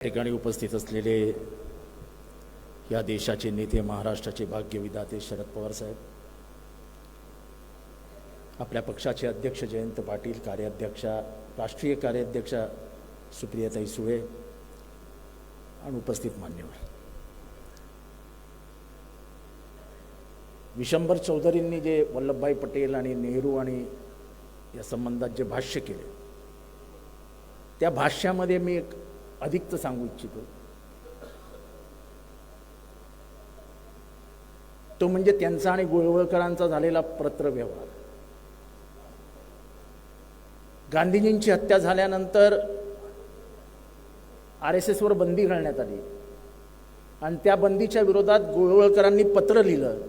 ठिकाणी उपस्थित असलेले या देशाचे नेते, महाराष्ट्राचे भाग्यविधाते शरद पवार साहेब, आपल्या पक्षाचे अध्यक्ष जयंत पाटील, कार्याध्यक्षा, राष्ट्रीय कार्याध्यक्षा सुप्रियाताई सुळे आणि उपस्थित मान्यवर, विशंभर चौधरींनी जे वल्लभभाई पटेल आणि नेहरू आणि या संबंधात जे भाष्य केले, त्या भाष्यामध्ये मी एक अधिकच सांगू इच्छितो. तो म्हणजे त्यांचा आणि गोळवळकरांचा झालेला पत्रव्यवहार. गांधीजींची हत्या झाल्यानंतर RSS वर बंदी घालण्यात आली आणि त्या बंदीच्या विरोधात गोळवळकरांनी पत्र लिहिलं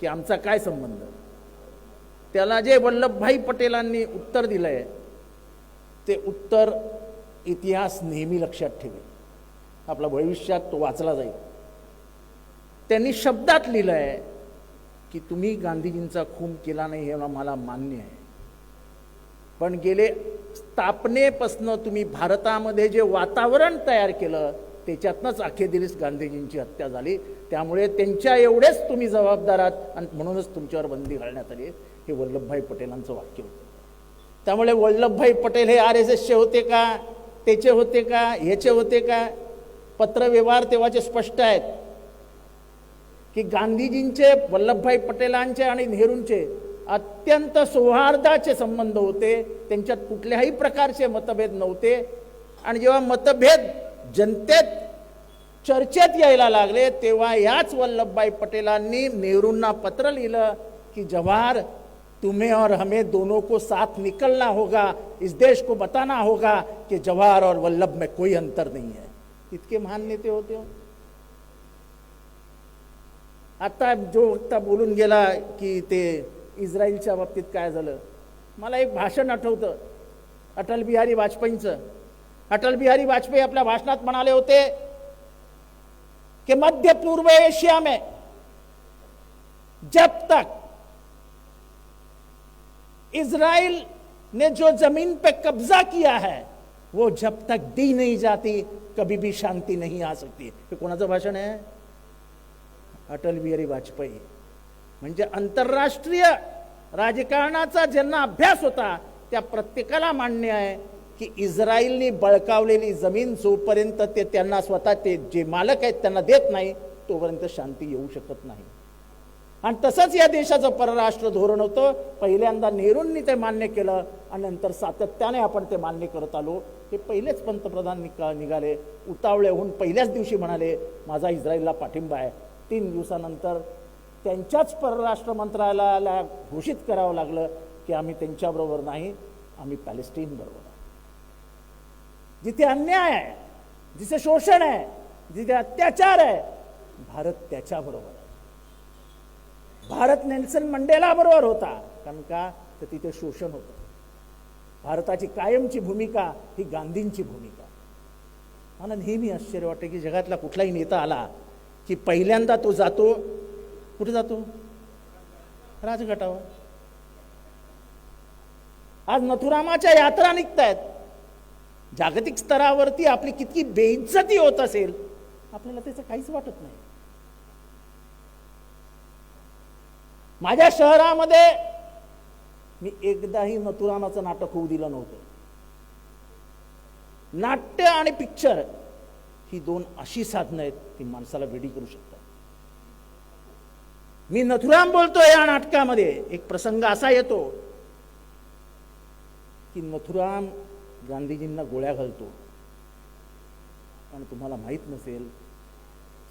की आमचा काय संबंध. त्याला जे वल्लभभाई पटेलांनी उत्तर दिलंय ते उत्तर इतिहास नेहमी लक्षात ठेवेल, आपला भविष्यात तो वाचला जाईल. त्यांनी शब्दात लिहिलं आहे की तुम्ही गांधीजींचा खून केला नाही हे मला मान्य आहे, पण गेले स्थापनेपासून तुम्ही भारतामध्ये जे वातावरण तयार केलं त्याच्यातनंच अखेरीस गांधीजींची हत्या झाली. त्यामुळे त्यांच्या एवढेच तुम्ही जबाबदार आहात आणि म्हणूनच तुमच्यावर बंदी घालण्यात आली. हे वल्लभभाई पटेलांचं वाक्य होतं. त्यामुळे वल्लभभाई पटेल हे RSSचे होते का, त्याचे होते का, ह्याचे होते का? पत्रव्यवहार तेव्हाचे स्पष्ट आहेत की गांधीजींचे, वल्लभभाई पटेलांचे आणि नेहरूंचे अत्यंत सौहार्दाचे संबंध होते. त्यांच्यात कुठल्याही प्रकारचे मतभेद नव्हते. आणि जेव्हा मतभेद जनतेत चर्चेत यायला लागले तेव्हा याच वल्लभभाई पटेलांनी नेहरूंना पत्र लिहिलं की जवाहर, तुम्हें और हमें दोनों को साथ निकलना होगा, इस देश को बताना होगा कि जवाहर और वल्लभ में कोई अंतर नहीं है. इतके महान नेते होते हो. आता जो वक्ता बोलून गेला की ते इस्रायलच्या बाबतीत काय झालं, मला एक भाषण आठवतं अटल बिहारी वाजपेयींचं. अटल बिहारी वाजपेयी आपल्या भाषणात म्हणाले होते कि मध्य पूर्व एशिया में जब तक इजराइल ने जो जमीन पे कब्जा किया है वो जब तक दी नहीं जाती कभी भी शांति नहीं आ सकती. हे कोणाचं भाषण आहे? अटल बिहारी वाजपेयी. म्हणजे आंतरराष्ट्रीय राजकारणाचा ज्यांना अभ्यास होता त्या प्रत्येकाला मान्य आहे की इस्रायलने बळकावलेली जमीन जोपर्यंत ते त्यांना स्वतः ते जे मालक आहेत त्यांना देत नाही तोपर्यंत शांती येऊ शकत नाही. आणि तसंच या देशाचं परराष्ट्र धोरण होतं. पहिल्यांदा नेहरूंनी ते मान्य केलं आणि नंतर सातत्याने आपण ते मान्य करत आलो. हे पहिलेच पंतप्रधान निघाले, उतावळे होऊन पहिल्याच दिवशी म्हणाले माझा इस्रायलला पाठिंबा आहे. 3 दिवसानंतर त्यांच्याच परराष्ट्र मंत्रालयाला घोषित करावं लागलं की आम्ही त्यांच्याबरोबर नाही, आम्ही पॅलेस्टाईन बरोबर आहे. जिथे अन्याय आहे, जिथे शोषण आहे, जिथे अत्याचार आहे, भारत त्याच्याबरोबर आहे. भारत नेल्सन मंडेला बरोबर होता, कारण का तर तिथे शोषण होतं. भारताची कायमची भूमिका ही गांधींची भूमिका. मला नेहमी आश्चर्य वाटतं की जगातला कुठलाही नेता आला की पहिल्यांदा तो जातो कुठे जातो? राजघाटावर. आज नथुरामाच्या यात्रा निघतायत. जागतिक स्तरावरती आपली किती बेइज्जती होत असेल आपल्याला त्याचं काहीच वाटत नाही. माझ्या शहरामध्ये मी एकदाही नथुरामाचं नाटक होऊ दिलं नव्हतं. नाट्य आणि पिक्चर ही 2 अशी साधनं आहेत ती माणसाला वेडी करू शकतात. मी नथुराम बोलतोय या नाटकामध्ये. एक प्रसंग असा येतो की नथुराम गांधीजींना गोळ्या घालतो आणि तुम्हाला माहित नसेल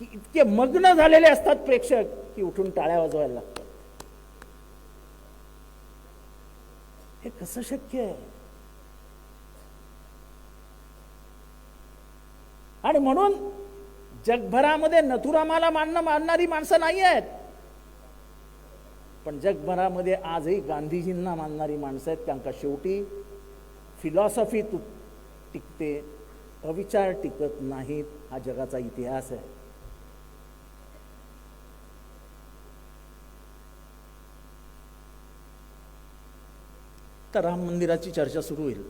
की इतके मग्न झालेले असतात प्रेक्षक की उठून टाळ्या वाजवायला लागतात. हे कसं शक्य आहे? आणि म्हणून जगभरामध्ये नथुरामाला मानणारी माणसं नाही आहेत, पण जगभरामध्ये आजही गांधीजींना मानणारी माणसं आहेत. त्यांना शेवटी फिलॉसॉफी टिकते, अविचार टिकत नाहीत. हा जगाचा इतिहास आहे. तर राम मंदिराची चर्चा सुरू होईल.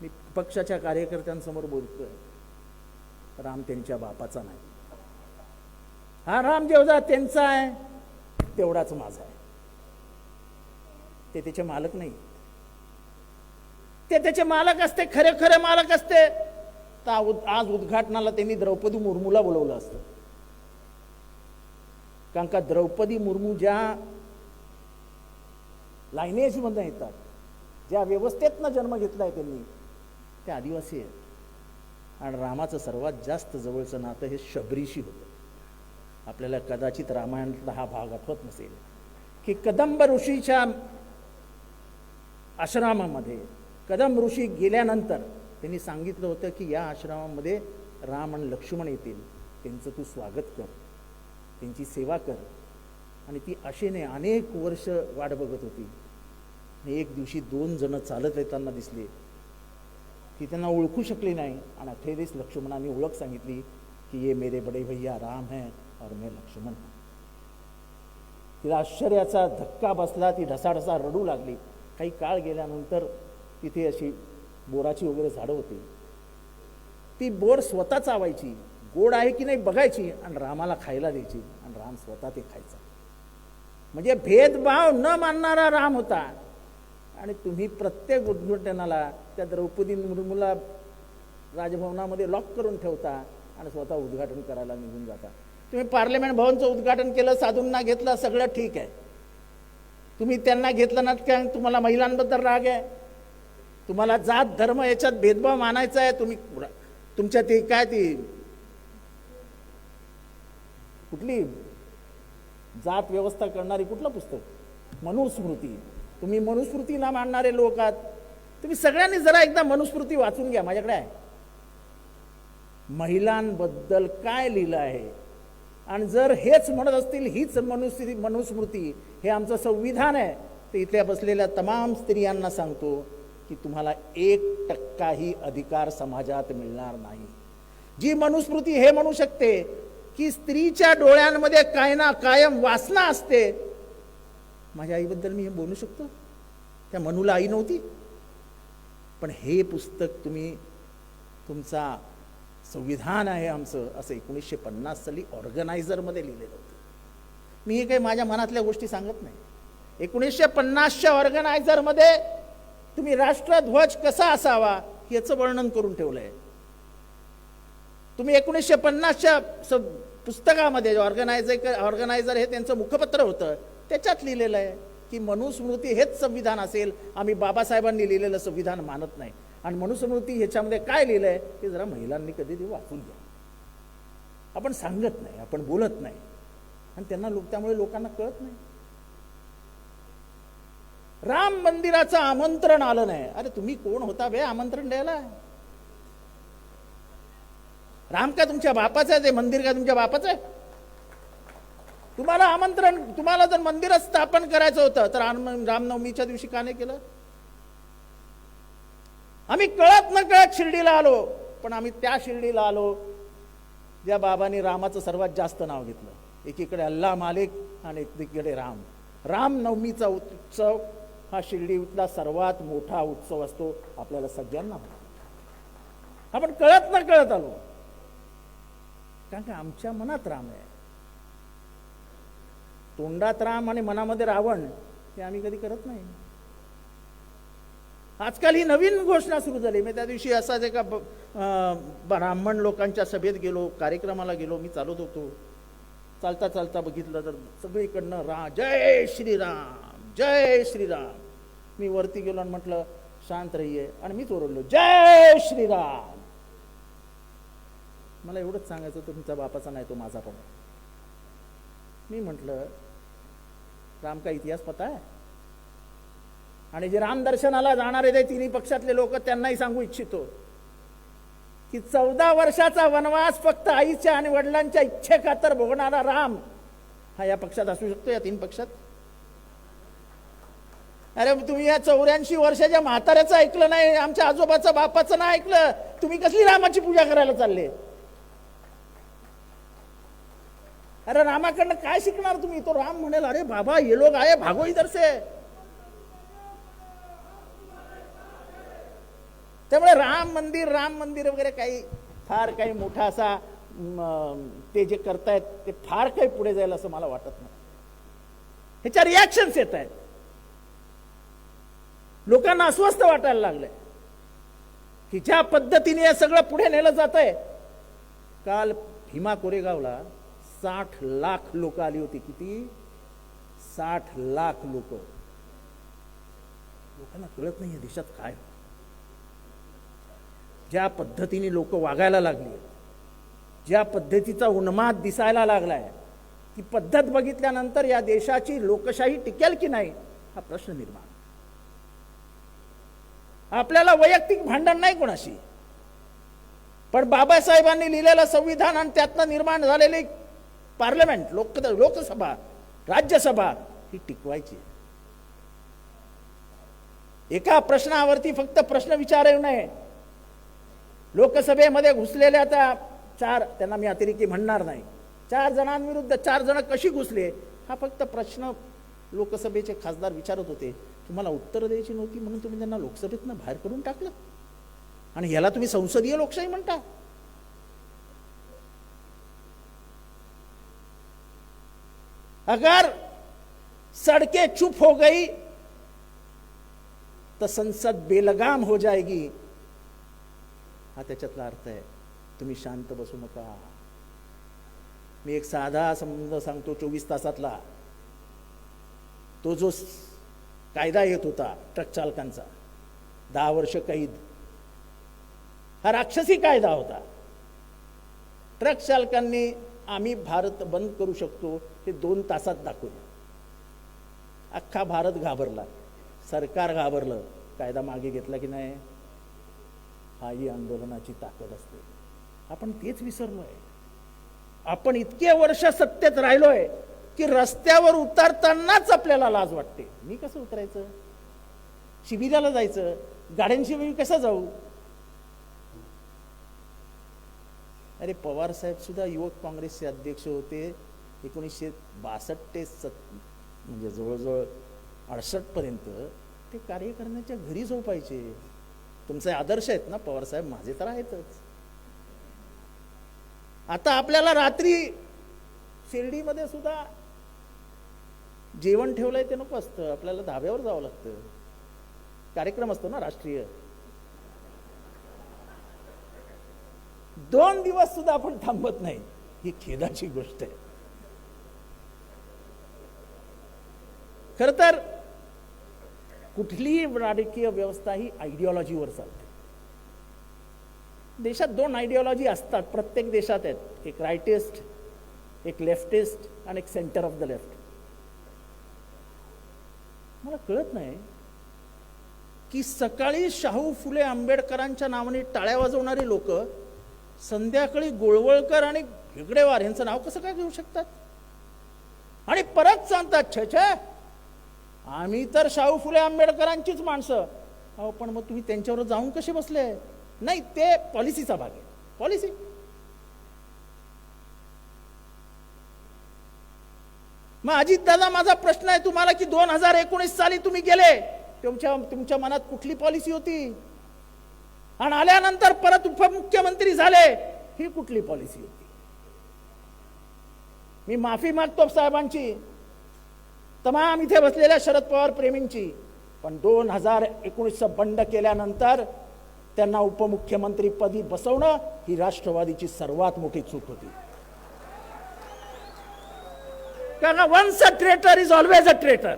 मी पक्षाच्या कार्यकर्त्यांसमोर बोलतोय, राम त्यांच्या बापाचा नाही. हा राम जेवढा त्यांचा आहे तेवढाच माझा आहे. ते त्याचे मालक नाही, ते त्याचे मालक असते, खरे खरे मालक असते तर आज उद्घाटनाला त्यांनी द्रौपदी मुर्मूला बोलवलं असतं. कारण का द्रौपदी मुर्मू ज्या लायनेज मधून येतात, ज्या व्यवस्थेतनं जन्म घेतलाय त्यांनी, ते आदिवासी आहेत. आणि रामाचं सर्वात जास्त जवळचं नातं हे शबरीशी होतं. आपल्याला कदाचित रामायणातला हा भाग आठवत नसेल की कदंब ऋषीच्या आश्रमामध्ये कदंब ऋषी गेल्यानंतर त्यांनी सांगितलं होतं की या आश्रमामध्ये राम आणि लक्ष्मण येतील, त्यांचं तू स्वागत कर, त्यांची सेवा कर. आणि ती आशेने अनेक वर्ष वाट बघत होती. आणि एक दिवशी 2 जण चालत येताना दिसले की त्यांना ओळखू शकले नाही. आणि अखेरीस लक्ष्मणाने ओळख सांगितली की ये मेरे बड़े भैया राम है और मैं लक्ष्मण हूं. तिला आश्चर्याचा धक्का बसला, ती ढसाढसा रडू लागली. काही काळ गेल्यानंतर तिथे अशी बोराची वगैरे झाडं होती. ती बोर स्वतः चावायची, गोड आहे की नाही बघायची आणि रामाला खायला द्यायची आणि राम स्वतः ते खायचा. म्हणजे भेदभाव न मानणारा राम होता. आणि तुम्ही प्रत्येक उद्घाटनाला त्या द्रौपदी मुर्मूला राजभवनामध्ये लॉक करून ठेवता आणि स्वतः उद्घाटन करायला निघून जाता. तुम्ही पार्लमेंट भवनचं उद्घाटन केलं, साधूंना घेतलं, सगळं ठीक आहे. तुम्ही त्यांना घेतलं ना, काय तुम्हाला महिलांबद्दल राग आहे, तुम्हाला जात धर्म याच्यात भेदभाव मानायचा आहे. तुम्ही तुमच्या ती काय ती कुठली जात व्यवस्था करणारी कुठलं पुस्तक, मनुस्मृती. तुम्ही मनुस्मृतीला मानणारे लोक आहात. तुम्ही सगळ्यांनी जरा एकदा मनुस्मृती वाचून घ्या. माझ्याकडे आहे, महिलांबद्दल काय लिहिलं आहे. आणि जर हेच म्हणत असतील हीच मनुस्मृती हे आमचं संविधान आहे, तर इथल्या बसलेल्या तमाम स्त्रियांना सांगतो की तुम्हाला 1% अधिकार समाजात मिळणार नाही. जी मनुस्मृती हे म्हणू शकते की स्त्रीच्या डोळ्यांमध्ये काय ना कायम वासना असते. माझ्या आईबद्दल मी हे बोलू शकतो, त्या मनूला आई नव्हती. पण हे पुस्तक तुम्ही, तुमचा संविधान आहे आमचं, असं 1950 साली ऑर्गनायझरमध्ये लिहिलेलं होतं. मी हे काही माझ्या मनातल्या गोष्टी सांगत नाही. 1950च्या ऑर्गनायझरमध्ये तुम्ही राष्ट्रध्वज कसा असावा याचं वर्णन करून ठेवलंय. तुम्ही 1950च्या पुस्तकामध्ये ऑर्गनायझर हे त्यांचं मुखपत्र होतं, त्याच्यात लिहिलेलं आहे की मनुस्मृती हेच संविधान असेल. आम्ही बाबासाहेबांनी लिहिलेलं संविधान मानत नाही. आणि मनुस्मृती ह्याच्यामध्ये काय लिहिलंय ते जरा महिलांनी कधी वाचून घ्या. आपण सांगत नाही, आपण बोलत नाही आणि त्यांना त्यामुळे लोकांना कळत नाही. राम मंदिराचं आमंत्रण आलं नाही. अरे तुम्ही कोण होता बे आमंत्रण द्यायला? राम का तुमच्या बापाचं आहे? ते मंदिर का तुमच्या बापाचं आहे? तुम्हाला आमंत्रण, तुम्हाला जर मंदिर स्थापन करायचं होतं तर रामनवमीच्या दिवशी का नाही केलं? आम्ही कळत न कळत शिर्डीला आलो, पण आम्ही त्या शिर्डीला आलो ज्या बाबांनी रामाचं सर्वात जास्त नाव घेतलं. एकीकडे अल्लाह मालिक आणि एकीकडे राम. रामनवमीचा उत्सव हा शिर्डीतला सर्वात मोठा उत्सव असतो, आपल्याला सगळ्यांना. आपण कळत न कळत आलो, कारण का आमच्या मनात राम आहे. तोंडात राम आणि मनामध्ये रावण हे आम्ही कधी करत नाही. आजकाल ही नवीन घोषणा सुरू झाली. मी त्या दिवशी असाच एका ब्राह्मण लोकांच्या सभेत गेलो, कार्यक्रमाला गेलो. मी चालत होतो, चालता चालता बघितलं तर सगळीकडनं जय श्रीराम जय श्रीराम. मी वरती गेलो आणि म्हटलं शांत रहिये, आणि मीच ओरडलो जय श्रीराम. मला एवढंच सांगायचं, तुमचा बापाचा नाही तो माझा पण आहे. मी म्हटलं राम का इतिहास पता आहे? आणि जे राम दर्शनाला जाणारे ते तिन्ही पक्षातले लोक, त्यांनाही सांगू इच्छितो की 14 वर्षाचा वनवास फक्त आईच्या आणि वडिलांच्या इच्छेखातर भोगणारा राम हा या पक्षात असू शकतो, या 3 पक्षात. अरे तुम्ही या 84 वर्षाच्या म्हाताऱ्याचं ऐकलं नाही, आमच्या आजोबाचं बापाचं नाही ऐकलं, तुम्ही कसली रामाची पूजा करायला चालले? अरे रामाकडनं काय शिकणार तुम्ही? तो राम म्हणेल अरे बाबा ये लोग आए भागो इधर से. त्यामुळे राम मंदिर वगैरे काही फार काही मोठा असा ते जे करतायत ते फार काही पुढे जाईल असं मला वाटत नाही. ह्याच्या रिॲक्शन्स येत आहेत. लोकांना अस्वस्थ वाटायला लागलंय की ज्या पद्धतीने हे सगळं पुढे नेलं जात आहे. काल भीमा कोरेगावला 60 लाख लोक आली होती. किती? 60 लाख लोक. लोकांना कळत नाहीये देशात काय, ज्या पद्धतीने लोक वागायला लागली, ज्या पद्धतीचा उन्माद दिसायला लागलाय, ती पद्धत बघितल्यानंतर या देशाची लोकशाही टिकेल की नाही हा प्रश्न निर्माण. आपल्याला वैयक्तिक भांडण नाही कोणाशी, पण बाबासाहेबांनी लिहिलेलं संविधान आणि त्यातनं निर्माण झालेली पार्लमेंट, लोकसभा, राज्यसभा ही टिकवायची. एका प्रश्नावरती फक्त प्रश्न विचारू नये. लोकसभेमध्ये घुसलेल्या आता 4, त्यांना मी अतिरेकी म्हणणार नाही, 4 जणांविरुद्ध 4 जण कशी घुसले हा फक्त प्रश्न लोकसभेचे खासदार विचारत होते. तुम्हाला उत्तर द्यायची नव्हती म्हणून तुम्ही त्यांना लोकसभेतनं बाहेर करून टाकलं आणि ह्याला तुम्ही संसदीय लोकशाही म्हणता. अगर सड़कें चुप हो गई तो संसद बेलगाम हो जाएगी हा त्याच्यातला अर्थ आहे. तुम्ही शांत बसू नका. मी एक साधा संबंध सांगतो. 24 तासातला तो जो कायदा येत होता ट्रक चालकांचा, 10 वर्ष कैद, हा राक्षसी कायदा होता. ट्रक चालकांनी आम्ही भारत बंद करू शकतो हे 2 तासात दाखवलं. अख्खा भारत घाबरला, सरकार घाबरलं, कायदा मागे घेतला की नाही. हा ही आंदोलनाची ताकद असते. आपण तेच विसरलोय. आपण इतके वर्ष सत्तेत राहिलोय की रस्त्यावर उतरतानाच आपल्याला लाज वाटते. मी कसं उतरायचं? शिबिराला जायचं, गाड्यांशी मी कसं जाऊ? अरे पवार साहेब सुद्धा युवक काँग्रेसचे अध्यक्ष होते. 1962 ते म्हणजे जवळजवळ 68 पर्यंत ते कार्य करण्याच्या घरी झोपायचे. तुमचे आदर्श आहेत ना पवार साहेब, माझे तर आहेतच. आता आपल्याला रात्री शिर्डीमध्ये सुद्धा जेवण ठेवलंय ते नको असतं, आपल्याला धाब्यावर जावं लागतं. कार्यक्रम असतो ना राष्ट्रीय. 2 दिवस सुद्धा आपण थांबत नाही. ही खेदाची गोष्ट आहे. खर तर कुठलीही राजकीय व्यवस्था ही आयडिओलॉजीवर चालते. देशात 2 आयडिओलॉजी असतात, प्रत्येक देशात आहेत. एक राईटिस्ट, एक लेफ्टिस्ट आणि एक सेंटर ऑफ द लेफ्ट. मला कळत नाही की सकाळी शाहू फुले आंबेडकरांच्या नावाने टाळ्या वाजवणारी लोक संध्याकाळी गोळवळकर आणि हेगडेवार यांचं नाव कसं काय घेऊ शकतात आणि परत सांगतात छे छे आम्ही तर शाहू फुले आंबेडकरांचीच माणसं. अहो पण मग तुम्ही त्यांच्यावर जाऊन कसे बसले? नाही, ते पॉलिसीचा भाग आहे. पॉलिसी. मग अजितदादा, माझा प्रश्न आहे तुम्हाला की 2019 साली तुम्ही गेले, तुमच्या मनात कुठली पॉलिसी होती? आणि आल्यानंतर परत उपमुख्यमंत्री झाले, ही कुठली पॉलिसी होती? मी माफी मागतो साहेबांची, तमाम इथे बसलेल्या शरद पवार प्रेमींची, पण 2019 बंड केल्यानंतर त्यांना उपमुख्यमंत्री पदी बसवणं ही राष्ट्रवादीची सर्वात मोठी चूक होती. कारण once a traitor is always a traitor.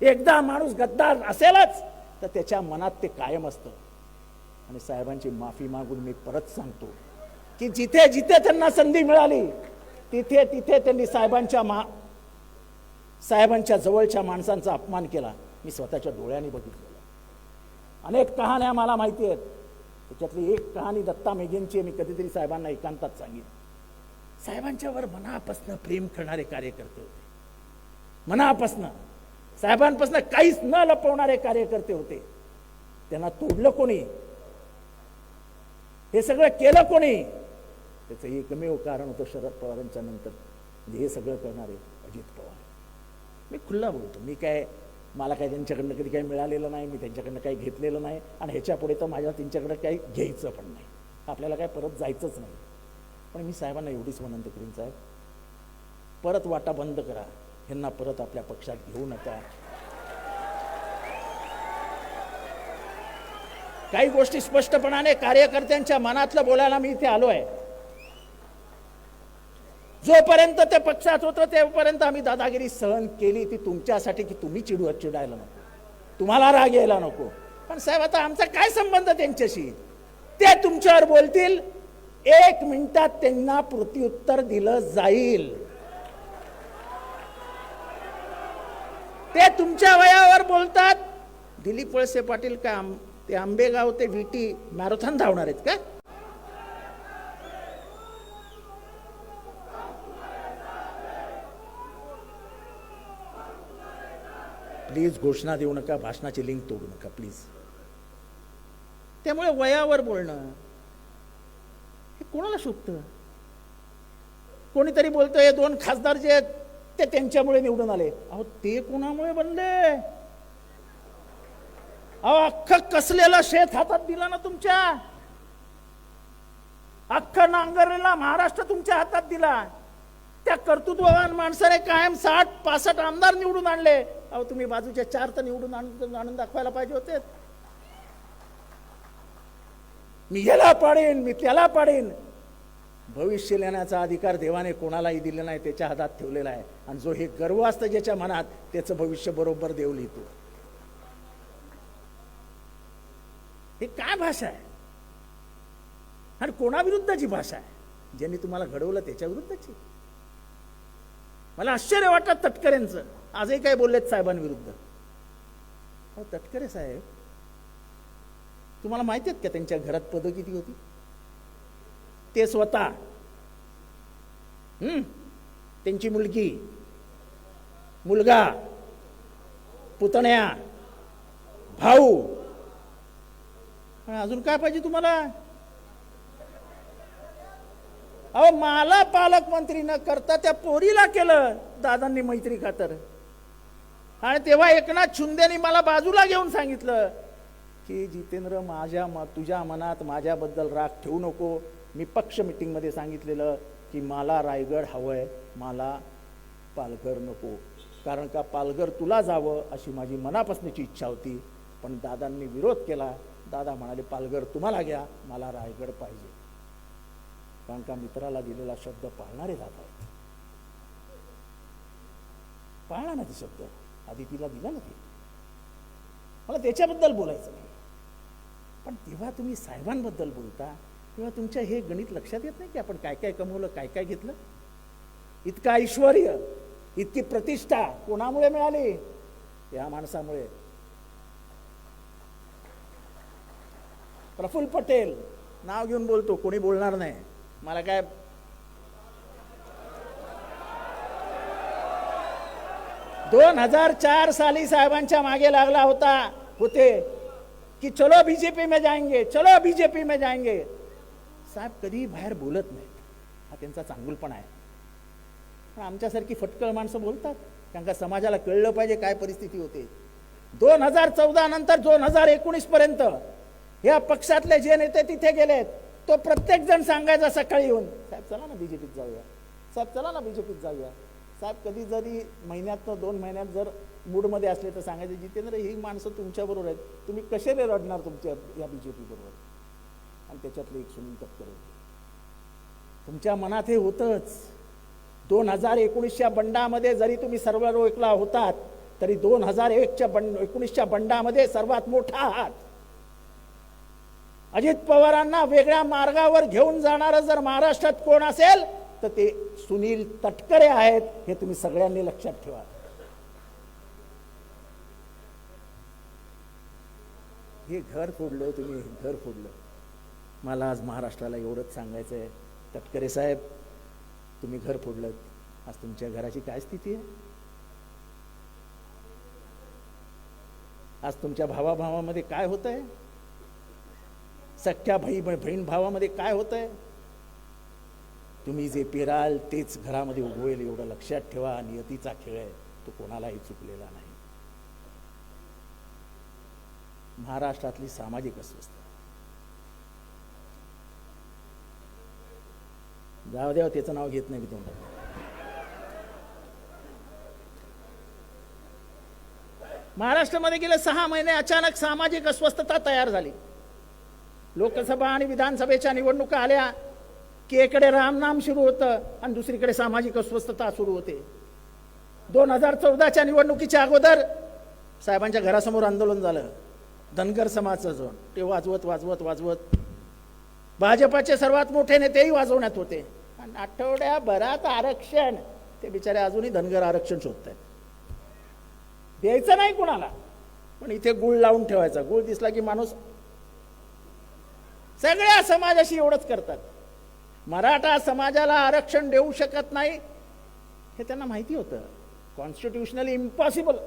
एकदा माणूस गद्दार असेलच तर त्याच्या मनात ते कायम असतं. आणि साहेबांची माफी मागून मी परत सांगतो की जिथे जिथे त्यांना संधी मिळाली तिथे तिथे त्यांनी साहेबांच्या जवळच्या माणसांचा अपमान केला. मी स्वतःच्या डोळ्यांनी बघितलेलं. अनेक कहाण्या मला माहिती आहेत. त्याच्यातली एक कहाणी दत्ता मेघेंची मी कधीतरी साहेबांना एकांतात सांगितली. साहेबांच्यावर मनापासून प्रेम करणारे कार्यकर्ते होते. मनापासून साहेबांपासून काहीच न लपवणारे कार्यकर्ते होते. त्यांना तोडलं कोणी? हे सगळं केलं कोणी? त्याचं एकमेव कारण होतं शरद पवारांच्या नंतर हे सगळं करणारे अजित पवार. मी खुल्ला बोलतो. मी काय मला काही त्यांच्याकडनं कधी काही मिळालेलं नाही, मी त्यांच्याकडनं काही घेतलेलं नाही, आणि ह्याच्या पुढे तर माझ्या त्यांच्याकडं काही घ्यायचं पण नाही, आपल्याला काय परत जायचंच नाही. पण मी साहेबांना एवढीच विनंती करीन, साहेब परत वाटा बंद करा, ह्यांना परत आपल्या पक्षात घेऊ नका. काही गोष्टी स्पष्टपणाने कार्यकर्त्यांच्या मनातलं बोलायला मी इथे आलो आहे. जोपर्यंत ते पक्षात होतं तेपर्यंत आम्ही दादागिरी सहन केली, ती तुमच्यासाठी की तुम्ही चिडायला नको, तुम्हाला राग यायला नको. पण साहेब आता आमचा काय संबंध त्यांच्याशी? ते तुमच्यावर बोलतील, 1 मिनिटात त्यांना प्रत्युत्तर दिलं जाईल. ते तुमच्या वयावर बोलतात. दिलीप वळसे पाटील काय ते आंबेगाव ते विटी मॅरेथॉन धावणार आहेत का? प्लीज घोषणा देऊ नका, भाषणाची लिंक तोडू नका प्लीज. त्यामुळे वयावर बोलणं हे कोणाला शोभतं? कोणीतरी बोलतोय 2 खासदार जे आहेत ते त्यांच्यामुळे निवडून आले. अहो ते कोणामुळे बनले? अहो अख्खं कसलेलं शेत हातात दिलं ना तुमच्या, अख्खं नांगरलेला महाराष्ट्र तुमच्या हातात दिला. त्या कर्तृत्ववान माणसाने कायम 60-65 आमदार निवडून आणले. अहो तुम्ही बाजूच्या 4 तर निवडून आणून दाखवायला पाहिजे होते. मी याला पाडेन, मी त्याला पाडेन. भविष्य लिहिण्याचा अधिकार देवाने कोणालाही दिला नाही, त्याच्या हातात ठेवलेला आहे. आणि जो हे गर्व असतं ज्याच्या मनात, त्याचं भविष्य बरोबर देव लिहितो. हे काय भाषा आहे? आणि कोणाविरुद्धची भाषा आहे? ज्यांनी तुम्हाला घडवलं त्याच्या विरुद्धची. मला आश्चर्य वाटतं तटकरेंचं. आजही काय बोललेत साहेबांविरुद्ध. अहो तटकरे साहेब, तुम्हाला माहिती आहेत का त्यांच्या घरात पदं किती होती? ते स्वतः, त्यांची मुलगी, मुलगा, पुतण्या, भाऊ, अजून काय पाहिजे तुम्हाला? अहो मला पालकमंत्री न करता त्या पोरीला केलं दादांनी मैत्री खातर. आणि तेव्हा एकनाथ शिंदेनी मला बाजूला घेऊन सांगितलं की जितेंद्र, तुझ्या मनात माझ्याबद्दल राग ठेवू नको. मी पक्ष मीटिंगमध्ये सांगितलेलं की मला रायगड हवंय, मला पालघर नको. कारण का पालघर तुला जावं अशी माझी मनापासूनची इच्छा होती. पण दादांनी विरोध केला. दादा म्हणाले पालघर तुम्हाला घ्या, मला रायगड पाहिजे. कारण का मित्राला दिलेला शब्द पाळणारे दादा आहेत. पाळला ना ते शब्द, आधी तिला दिला ना ते. मला त्याच्याबद्दल बोलायचं नाही. पण तेव्हा तुम्ही साहेबांबद्दल बोलता तेव्हा तुमच्या हे गणित लक्षात येत नाही की आपण काय काय कमवलं, काय काय घेतलं. इतकं ऐश्वर, इतकी प्रतिष्ठा कोणामुळे मिळाली? या माणसामुळे. प्रफुल्ल पटेल नाव घेऊन बोलतो, कोणी बोलणार नाही. मला काय 2004 साली साहेबांच्या मागे लागला होते की चलो बीजेपी में जाएंगे, चलो बीजेपी में जाएंगे. साहेब कधी बाहेर बोलत नाहीत, हा त्यांचा चांगुलपणा आहे. पण आमच्यासारखी फटकळ माणसं बोलतात, कारण का समाजाला कळलं पाहिजे काय परिस्थिती होते. 2014 नंतर 2019 पर्यंत या पक्षातले जे नेते तिथे गेलेत, तो प्रत्येक जण सांगायचा सकाळी येऊन, साहेब चला ना बीजेपीत जाऊया, साहेब चला ना बीजेपीत जाऊया. साहेब कधी जरी महिन्यातनं 2 महिन्यात जर मूडमध्ये असले तर सांगायचे, जितेंद्र ही माणसं तुमच्याबरोबर आहेत, तुम्ही कसे रे रडणार तुमच्या या बीजेपी बरोबर. आणि त्याच्यातले एक सुनील तटकरे होते. तुमच्या मनात हे होतंच. 2019च्या बंडामध्ये जरी तुम्ही सर्व रोखला होतात तरी 2019च्या बंडामध्ये सर्वात मोठा आहात. अजित पवारांना वेगळ्या मार्गावर घेऊन जाणारं जर महाराष्ट्रात कोण असेल तर ते सुनील तटकरे आहेत, हे तुम्ही सगळ्यांनी लक्षात ठेवा. हे घर फोडलं तुम्ही, हे घर फोडलं. मला आज महाराष्ट्राला एवढंच सांगायचं आहे, तटकरे साहेब तुम्ही घर फोडलं. आज तुमच्या घराची काय स्थिती आहे? आज तुमच्या भावाभावामध्ये काय होत आहे? सख्या बहीण भावामध्ये काय होत आहे? तुम्ही जे पेराल तेच घरामध्ये उगवेल एवढं लक्षात ठेवा. नियतीचा खेळ आहे तो, कोणालाही चुकलेला नाही. महाराष्ट्रातली सामाजिक अस्वस्थता. जाऊ द्या, त्याचं नाव घेत नाही मी तोंडात. महाराष्ट्रामध्ये गेले 6 महिने अचानक सामाजिक अस्वस्थता तयार झाली. लोकसभा आणि विधानसभेच्या निवडणुका आल्या की एकडे रामनाम सुरू होतं आणि दुसरीकडे सामाजिक अस्वस्थता सुरू होते. 2014च्या निवडणुकीच्या अगोदर साहेबांच्या घरासमोर आंदोलन झालं, धनगर समाजाचं. ते वाजवत वाजवत वाजवत भाजपाचे सर्वात मोठे नेतेही वाजवण्यात होते. आणि आठवड्याभरात आरक्षण, ते बिचारे अजूनही धनगर आरक्षण शोधत आहेत. द्यायचं नाही कुणाला, पण इथे गुळ लावून ठेवायचा. गुळ दिसला की माणूस, सगळ्या समाजाशी एवढंच करतात. मराठा समाजाला आरक्षण देऊ शकत नाही हे त्यांना माहिती होतं. Constitutionally impossible.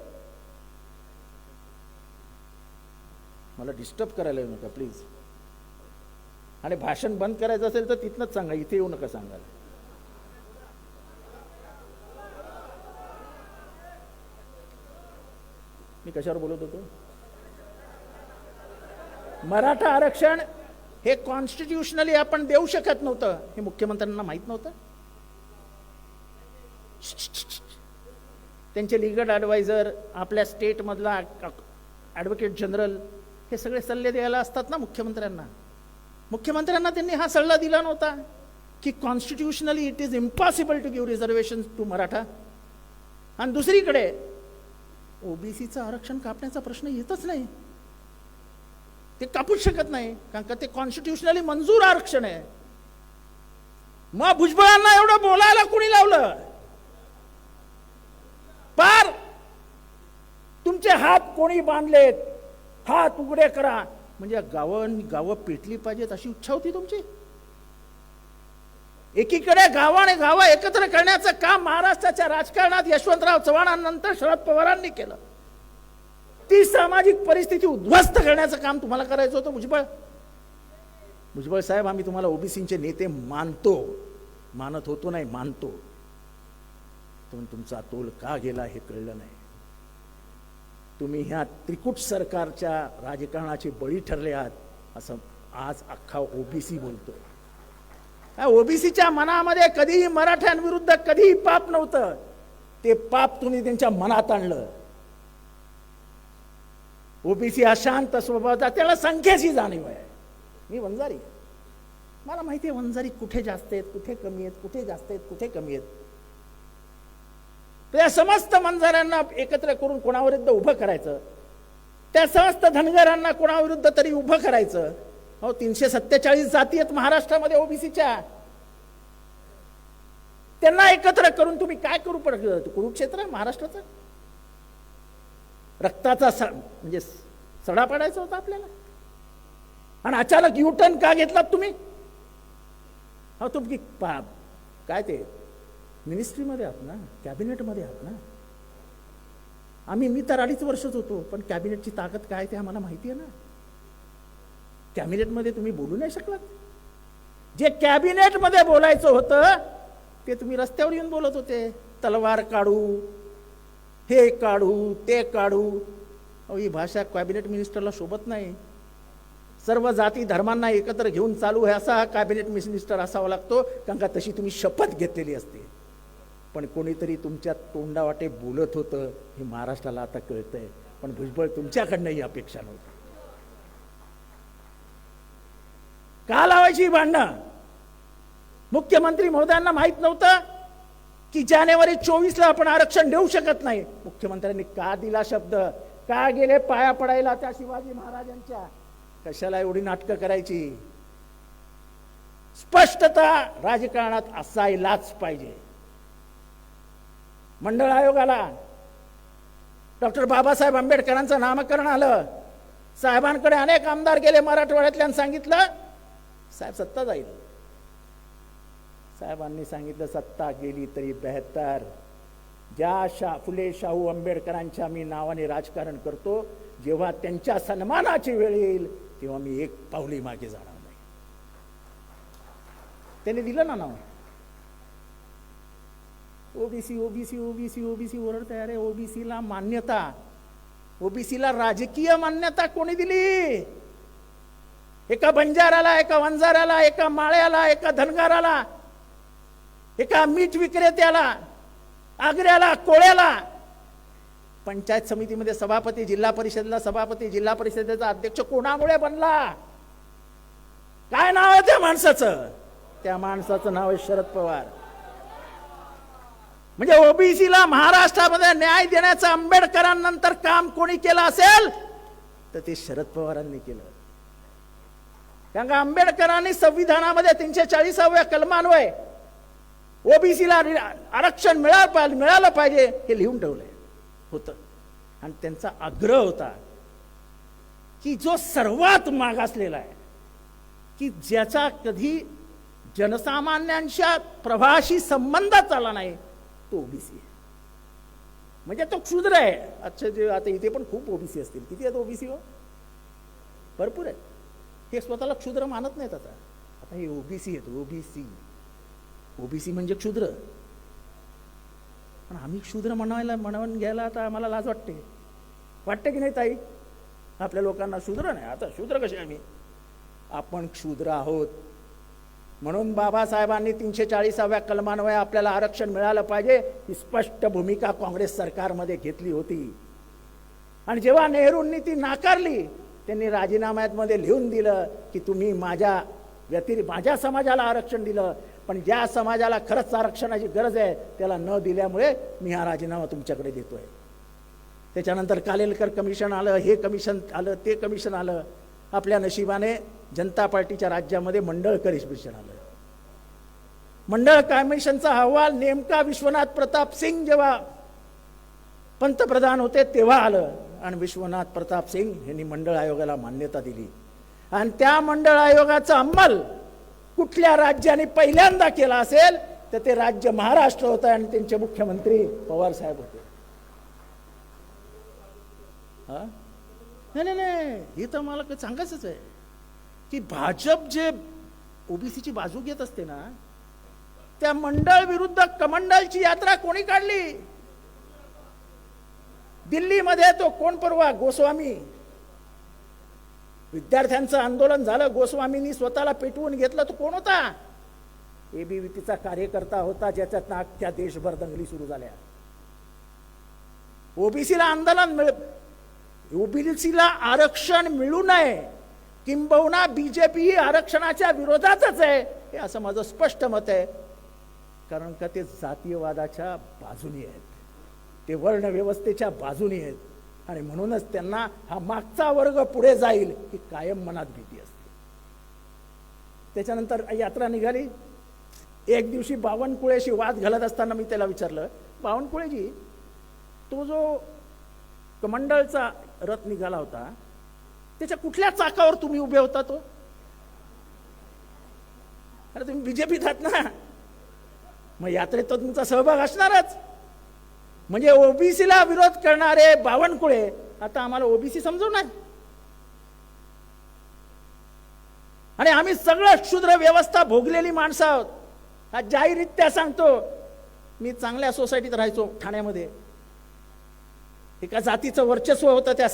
मला डिस्टर्ब करायला येऊ नका प्लीज. आणि भाषण बंद करायचं असेल तर तिथनंच सांगा, इथे येऊ नका सांगायला. मी कशावर बोलत होतो? मराठा आरक्षण हे कॉन्स्टिट्युशनली आपण देऊ शकत नव्हतं हे मुख्यमंत्र्यांना माहित नव्हतं. त्यांचे लीगल ॲडवायझर, आपल्या स्टेटमधला ॲडव्होकेट जनरल, हे सगळे सल्ले द्यायला असतात ना मुख्यमंत्र्यांना. मुख्यमंत्र्यांना त्यांनी हा सल्ला दिला नव्हता की constitutionally it is impossible to give reservation to Maratha. आणि दुसरीकडे ओबीसीचं आरक्षण कापण्याचा प्रश्न येतच नाही. ते कापूच शकत नाही, कारण का ते कॉन्स्टिट्युशनली मंजूर आरक्षण आहे. मग भुजबळांना एवढं बोलायला कुणी लावलं? पार तुमचे हात कोणी बांधलेत, हात उघडे करा, म्हणजे गावं पेटली पाहिजेत अशी इच्छा होती तुमची. एकीकडे गावं एकत्र करण्याचं काम महाराष्ट्राच्या राजकारणात यशवंतराव चव्हाणांनंतर शरद पवारांनी केलं. ती सामाजिक परिस्थिती उद्ध्वस्त करण्याचं काम तुम्हाला करायचं होतं. भुजबळ साहेब, आम्ही तुम्हाला ओबीसीचे नेते मानत होतो नाही, मानतो. पण तुमचा तोल का गेला हे कळलं नाही. तुम्ही ह्या त्रिकूट सरकारच्या राजकारणाचे बळी ठरले आहात असं आज अख्खा ओबीसी बोलतो. ओबीसीच्या मनामध्ये कधीही मराठ्यांविरुद्ध कधीही पाप नव्हतं. ते पाप तुम्ही त्यांच्या मनात आणलं. ओबीसी अशांत स्वभावाचा, त्याला संख्येची जाणीव आहे. मी वंजारी, मला माहिती आहे वंजारी कुठे जास्त आहेत, कुठे कमी आहेत, कुठे जास्त आहेत, कुठे कमी आहेत. त्या समस्त वंजाऱ्यांना एकत्र करून कोणाविरुद्ध उभं करायचं, त्या समस्त धनगरांना कोणाविरुद्ध तरी उभं करायचं. 347 जाती आहेत महाराष्ट्रामध्ये ओबीसीच्या. त्यांना एकत्र करून तुम्ही काय करू पडलं? कुरुक्षेत्र महाराष्ट्राचं रक्ताचा म्हणजे सडा पाडायचा होता आपल्याला. आणि अचानक युटर्न का घेतलात तुम्ही? तुम्ही काय ते मिनिस्ट्रीमध्ये आहात ना, कॅबिनेटमध्ये आहात ना. मी तर 2.5 वर्षच होतो, पण कॅबिनेटची ताकद काय ते आम्हाला माहिती आहे ना. कॅबिनेटमध्ये तुम्ही बोलू नाही शकलात. जे कॅबिनेटमध्ये बोलायचं होतं ते तुम्ही रस्त्यावर येऊन बोलत होते. तलवार काढू, हे काढू, ते काढू. ही भाषा कॅबिनेट मिनिस्टरला शोभत नाही. सर्व जाती धर्मांना एकत्र घेऊन चालू आहे असा कॅबिनेट मिनिस्टर असावा लागतो, कारण का तशी तुम्ही शपथ घेतलेली असते. पण कोणीतरी तुमच्या तोंडावाटे बोलत होतं हे महाराष्ट्राला आता कळतंय. पण भुजबळ, तुमच्याकडनं ही अपेक्षा नव्हती. का लावायची भांडणं? मुख्यमंत्री महोदयांना माहित नव्हतं की जानेवारी 24ला आपण आरक्षण देऊ शकत नाही. मुख्यमंत्र्यांनी का दिला शब्द? का गेले पाया पडायला त्या शिवाजी महाराजांच्या? कशाला एवढी नाटकं करायची? स्पष्टता राजकारणात असायलाच पाहिजे. मंडळ आयोगाला डॉक्टर बाबासाहेब आंबेडकरांचं नामकरण आलं. साहेबांकडे अनेक आमदार गेले मराठवाड्यातल्या, सांगितलं साहेब सत्ता जाईल. साहेबांनी सांगितलं सत्ता गेली तरी बेहतर. ज्या फुले शाहू आंबेडकरांच्या मी नावाने राजकारण करतो, जेव्हा त्यांच्या सन्मानाची वेळ येईल तेव्हा मी एक पाऊली मागे जाणार नाही. त्यांनी दिलं ना नाव. ओबीसी ओबीसी ओबीसी ओबीसी ओरड तयार आहे. ओबीसीला मान्यता ओबीसीला राजकीय मान्यता कोणी दिली? एका बंजाराला, एका वंजाराला, एका माळ्याला, एका धनगराला, एका मीठ विक्रेत्याला, आग्र्याला, कोळ्याला पंचायत समितीमध्ये सभापती, जिल्हा परिषदेला सभापती, जिल्हा परिषदेचा अध्यक्ष कोणामुळे बनला? काय नाव आहे त्या माणसाचं? त्या माणसाचं नाव आहे शरद पवार. म्हणजे ओबीसीला महाराष्ट्रामध्ये न्याय देण्याचं आंबेडकरांनंतर काम कोणी केलं असेल तर ते शरद पवारांनी केलं. कारण का आंबेडकरांनी संविधानामध्ये 340व्या कलमान्वये ओबीसीला आरक्षण मिळालं पाहिजे हे लिहून ठेवलंय होतं. आणि त्यांचा आग्रह होता की जो सर्वात मागासलेला आहे, की ज्याचा कधी जनसामान्यांच्या प्रवाहाशी संबंधच आला नाही, तो ओबीसी आहे. म्हणजे तो क्षुद्र आहे. अच्छा, जे आता इथे पण खूप ओबीसी असतील. किती आहेत ओबीसी? हो, भरपूर आहेत. हे स्वतःला क्षुद्र मानत नाहीत. आता हे ओबीसी आहेत. ओबीसी म्हणजे क्षुद्र. पण आम्ही क्षुद्र म्हणून घ्यायला आता आम्हाला लाज वाटते की नाही ताई? आपल्या लोकांना शूद्र नाही. आता शूद्र कसे आम्ही? आपण क्षुद्र आहोत. म्हणून बाबासाहेबांनी 340व्या कलमान्वये आपल्याला आरक्षण मिळालं पाहिजे ही स्पष्ट भूमिका काँग्रेस सरकारमध्ये घेतली होती. आणि जेव्हा नेहरूंनी ती नाकारली, त्यांनी राजीनाम्यामध्ये लिहून दिलं की तुम्ही माझ्या समाजाला आरक्षण दिलं, पण ज्या समाजाला खरंच आरक्षणाची गरज आहे त्याला न दिल्यामुळे मी हा राजीनामा तुमच्याकडे देतोय. त्याच्यानंतर कालेलकर कमिशन आलं, हे कमिशन आलं, ते कमिशन आलं. आपल्या नशिबाने जनता पार्टीच्या राज्यामध्ये मंडळकर कमिशन आलं. मंडळ कमिशनचा अहवाल नेमका विश्वनाथ प्रताप सिंग जेव्हा पंतप्रधान होते तेव्हा आलं. आणि विश्वनाथ प्रताप सिंग यांनी मंडळ आयोगाला मान्यता दिली. आणि त्या मंडळ आयोगाचा अंमल कुठल्या राज्याने पहिल्यांदा केला असेल तर ते राज्य महाराष्ट्र होतं आणि त्यांचे मुख्यमंत्री पवार साहेब होते. नाही, हे तर मला सांगायचंच आहे की भाजप जे ओबीसीची बाजू घेत असते ना, त्या मंडळ विरुद्ध कमंडलची यात्रा कोणी काढली? दिल्लीमध्ये तो कोण परवा गोस्वामी, विद्यार्थ्यांचं आंदोलन झालं, गोस्वामींनी स्वतःला पेटवून घेतलं. तो कोण होता? एबीव्हीपीचा कार्यकर्ता होता, ज्याच्यात अख्ख्या देशभर दंगली सुरू झाल्या. ओबीसीला आरक्षण मिळू नये, किंबहुना बीजेपी ही आरक्षणाच्या विरोधातच आहे, हे असं माझं स्पष्ट मत आहे. कारण का ते जातीयवादाच्या बाजूनी आहेत, ते वर्ण व्यवस्थेच्या बाजूनी आहेत. आणि म्हणूनच त्यांना हा मागचा वर्ग पुढे जाईल ही कायम मनात भीती असते. त्याच्यानंतर यात्रा निघाली. एक दिवशी बावनकुळेशी वाद घालत असताना मी त्याला विचारलं, बावनकुळेजी, तो जो कमंडलचा रथ निघाला होता त्याच्या कुठल्या चाकावर तुम्ही उभे होता? तो अरे तुम्ही बीजेपीत आहात ना, मग यात्रेत तो तुमचा सहभाग असणारच. म्हणजे ओबीसीला विरोध करणारे बावनकुळे आता आम्हाला ओबीसी समजवणार. आणि आम्ही सगळं क्षुद्र व्यवस्था भोगलेली माणसं आहोत. हा जाहीररित्या सांगतो. मी चांगल्या सोसायटीत राहायचो ठाण्यामध्ये. एका जातीचं वर्चस्व होतं त्या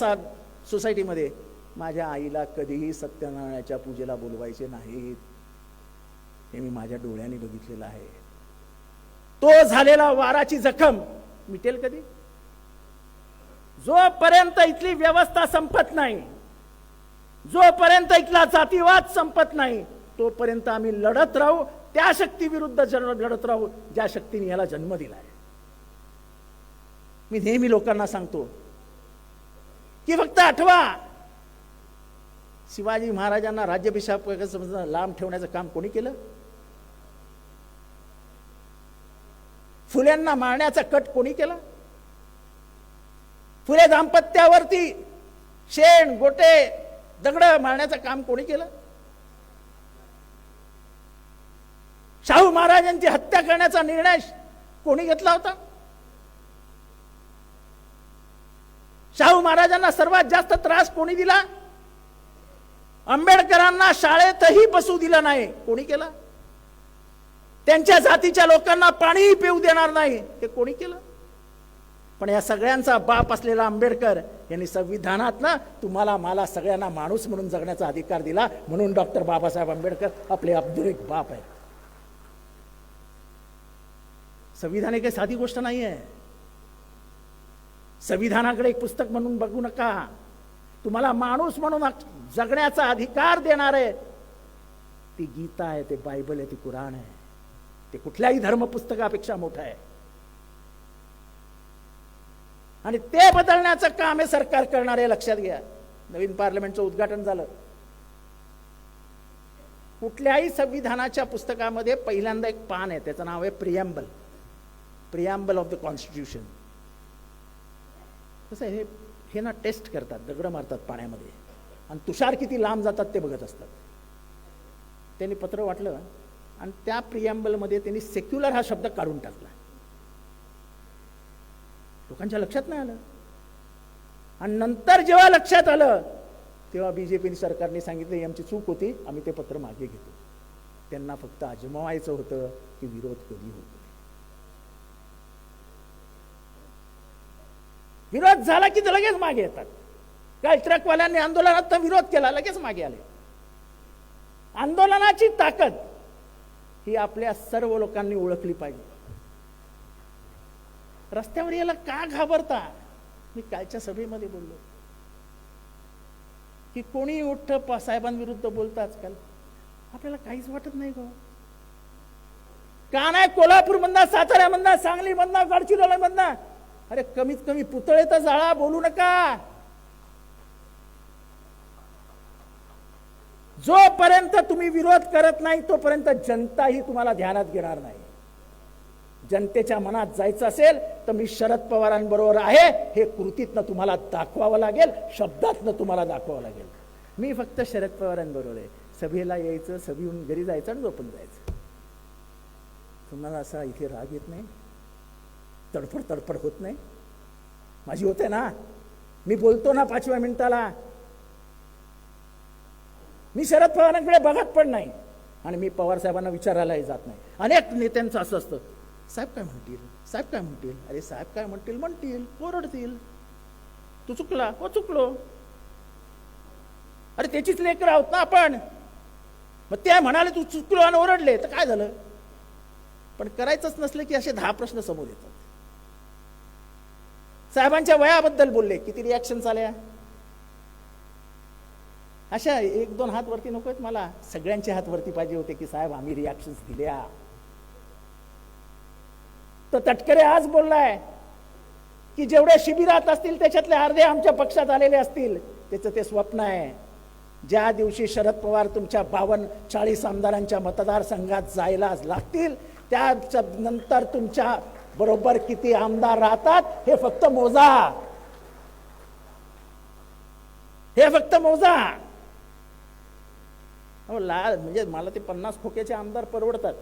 सोसायटीमध्ये. माझ्या आईला कधीही सत्यनारायणाच्या पूजेला बोलवायचे नाहीत, हे मी माझ्या डोळ्यांनी बघितलेलं आहे. तो झालेला वाराची जखम मिटेल कधी? जोपर्यंत इथली व्यवस्था संपत नाही, जोपर्यंत इथला जातीवाद संपत नाही, तोपर्यंत आम्ही लढत राहू. त्या शक्ती विरुद्ध लढत राहू ज्या शक्तीने याला जन्म दिलाय. मी नेहमी लोकांना सांगतो की फक्त आठवा, शिवाजी महाराजांना राज्याभिषेकापासून लांब ठेवण्याचं काम कोणी केलं? फुल्यांना मारण्याचा कट कोणी केला? फुले दाम्पत्यावरती शेण, गोटे, दगड मारण्याचं काम कोणी केलं? शाहू महाराजांची हत्या करण्याचा निर्णय कोणी घेतला होता? शाहू महाराजांना सर्वात जास्त त्रास कोणी दिला? आंबेडकरांना शाळेतही बसू दिला नाही, कोणी केला? त्यांच्या जातीच्या लोकांना पाणीही पिऊ देणार नाही, हे कोणी केलं? पण या सगळ्यांचा बाप असलेला आंबेडकर यांनी संविधानात ना तुम्हाला मला सगळ्यांना माणूस म्हणून जगण्याचा अधिकार दिला, म्हणून डॉक्टर बाबासाहेब आंबेडकर आपले अब्दुल बाप आहे. संविधान ही काही साधी गोष्ट नाही आहे. संविधानाकडे एक पुस्तक म्हणून बघू नका. तुम्हाला माणूस म्हणून जगण्याचा अधिकार देणार आहे ती गीता आहे, ते बायबल आहे, ती कुराण आहे. ते कुठल्याही धर्मपुस्तकापेक्षा मोठं आहे. आणि ते बदलण्याचं काम हे सरकार करणार आहे, लक्षात घ्या. नवीन पार्लमेंटचं उद्घाटन झालं. कुठल्याही संविधानाच्या पुस्तकामध्ये पहिल्यांदा एक पान आहे, त्याचं नाव आहे preamble. Preamble of the constitution. कसं आहे, हे ना टेस्ट करतात, दगड मारतात पाण्यामध्ये आणि तुषार किती लांब जातात ते बघत असतात. त्यांनी पत्र वाटलं आणि त्या प्रिएम्बलमध्ये त्यांनी सेक्युलर हा शब्द काढून टाकला. लोकांच्या लक्षात नाही आलं. आणि नंतर जेव्हा लक्षात आलं तेव्हा बीजेपी सरकारने सांगितलं ही आमची चूक होती, आम्ही ते पत्र मागे घेतो. त्यांना फक्त आजमावायचं होतं की विरोध कधी होतो. विरोध झाला की लगेच मागे येतात. काय ट्रकवाल्यांनी आंदोलनात विरोध केला, लगेच मागे आले. आंदोलनाची ताकद ही आपल्या सर्व लोकांनी ओळखली पाहिजे. रस्त्यावर याला का घाबरता? मी कालच्या सभेमध्ये बोललो की कोणी उठतं साहेबांविरुद्ध बोलतं आजकाल, आपल्याला काहीच वाटत नाही गो. का नाही कोल्हापूर मधना, सातारा मधना, सांगली मधना, गडचिरोली मधना, अरे कमीत कमी पुतळे तर जाळा, बोलू नका. जोपर्यंत तुम्ही विरोध करत नाही तोपर्यंत जनता ही तुम्हाला ध्यानात घेणार नाही. जनतेच्या मनात जायचं असेल तर मी शरद पवारांबरोबर आहे हे कृतीतनं तुम्हाला दाखवावं लागेल, शब्दातनं तुम्हाला दाखवावं लागेल. मी फक्त शरद पवारांबरोबर आहे. सभेला यायचं, सभेहून घरी जायचं आणि झोपून जायचं. तुम्हाला असा इथे राग येत नाही? तडफड तडफड होत नाही? माझी होते ना. मी बोलतो ना 5व्या मिनिटाला. मी शरद पवारांकडे बघत पण नाही आणि मी पवार साहेबांना विचारायलाही जात नाही. अनेक नेत्यांचं असं असतं, साहेब काय म्हणतील, साहेब काय म्हणतील. अरे साहेब काय म्हणतील, म्हणतील, ओरडतील. तू चुकला, हो चुकलो. अरे त्याचीच लेकरं आहोत ना आपण. मग ते म्हणाले तू चुकलो आणि ओरडले तर काय झालं. पण करायचंच नसलं की असे 10 प्रश्न समोर येतात. साहेबांच्या वयाबद्दल बोलले, किती रिॲक्शन्स आल्या. अशा 1-2 हात वरती नको आहेत मला, सगळ्यांचे हात वरती पाहिजे होते की साहेब आम्ही रिॲक्शन्स दिल्या. तर तटकरे आज बोललाय की जेवढे शिबिरात असतील त्याच्यातले अर्धे आमच्या पक्षात आलेले असतील. त्याचं ते स्वप्न आहे. ज्या दिवशी शरद पवार तुमच्या 52-40 आमदारांच्या मतदारसंघात जायला लागतील त्या नंतर तुमच्या बरोबर किती आमदार राहतात हे फक्त मोजा. हे फक्त मोजा. म्हणजे मला ते 50 खोक्याचे आमदार परवडतात.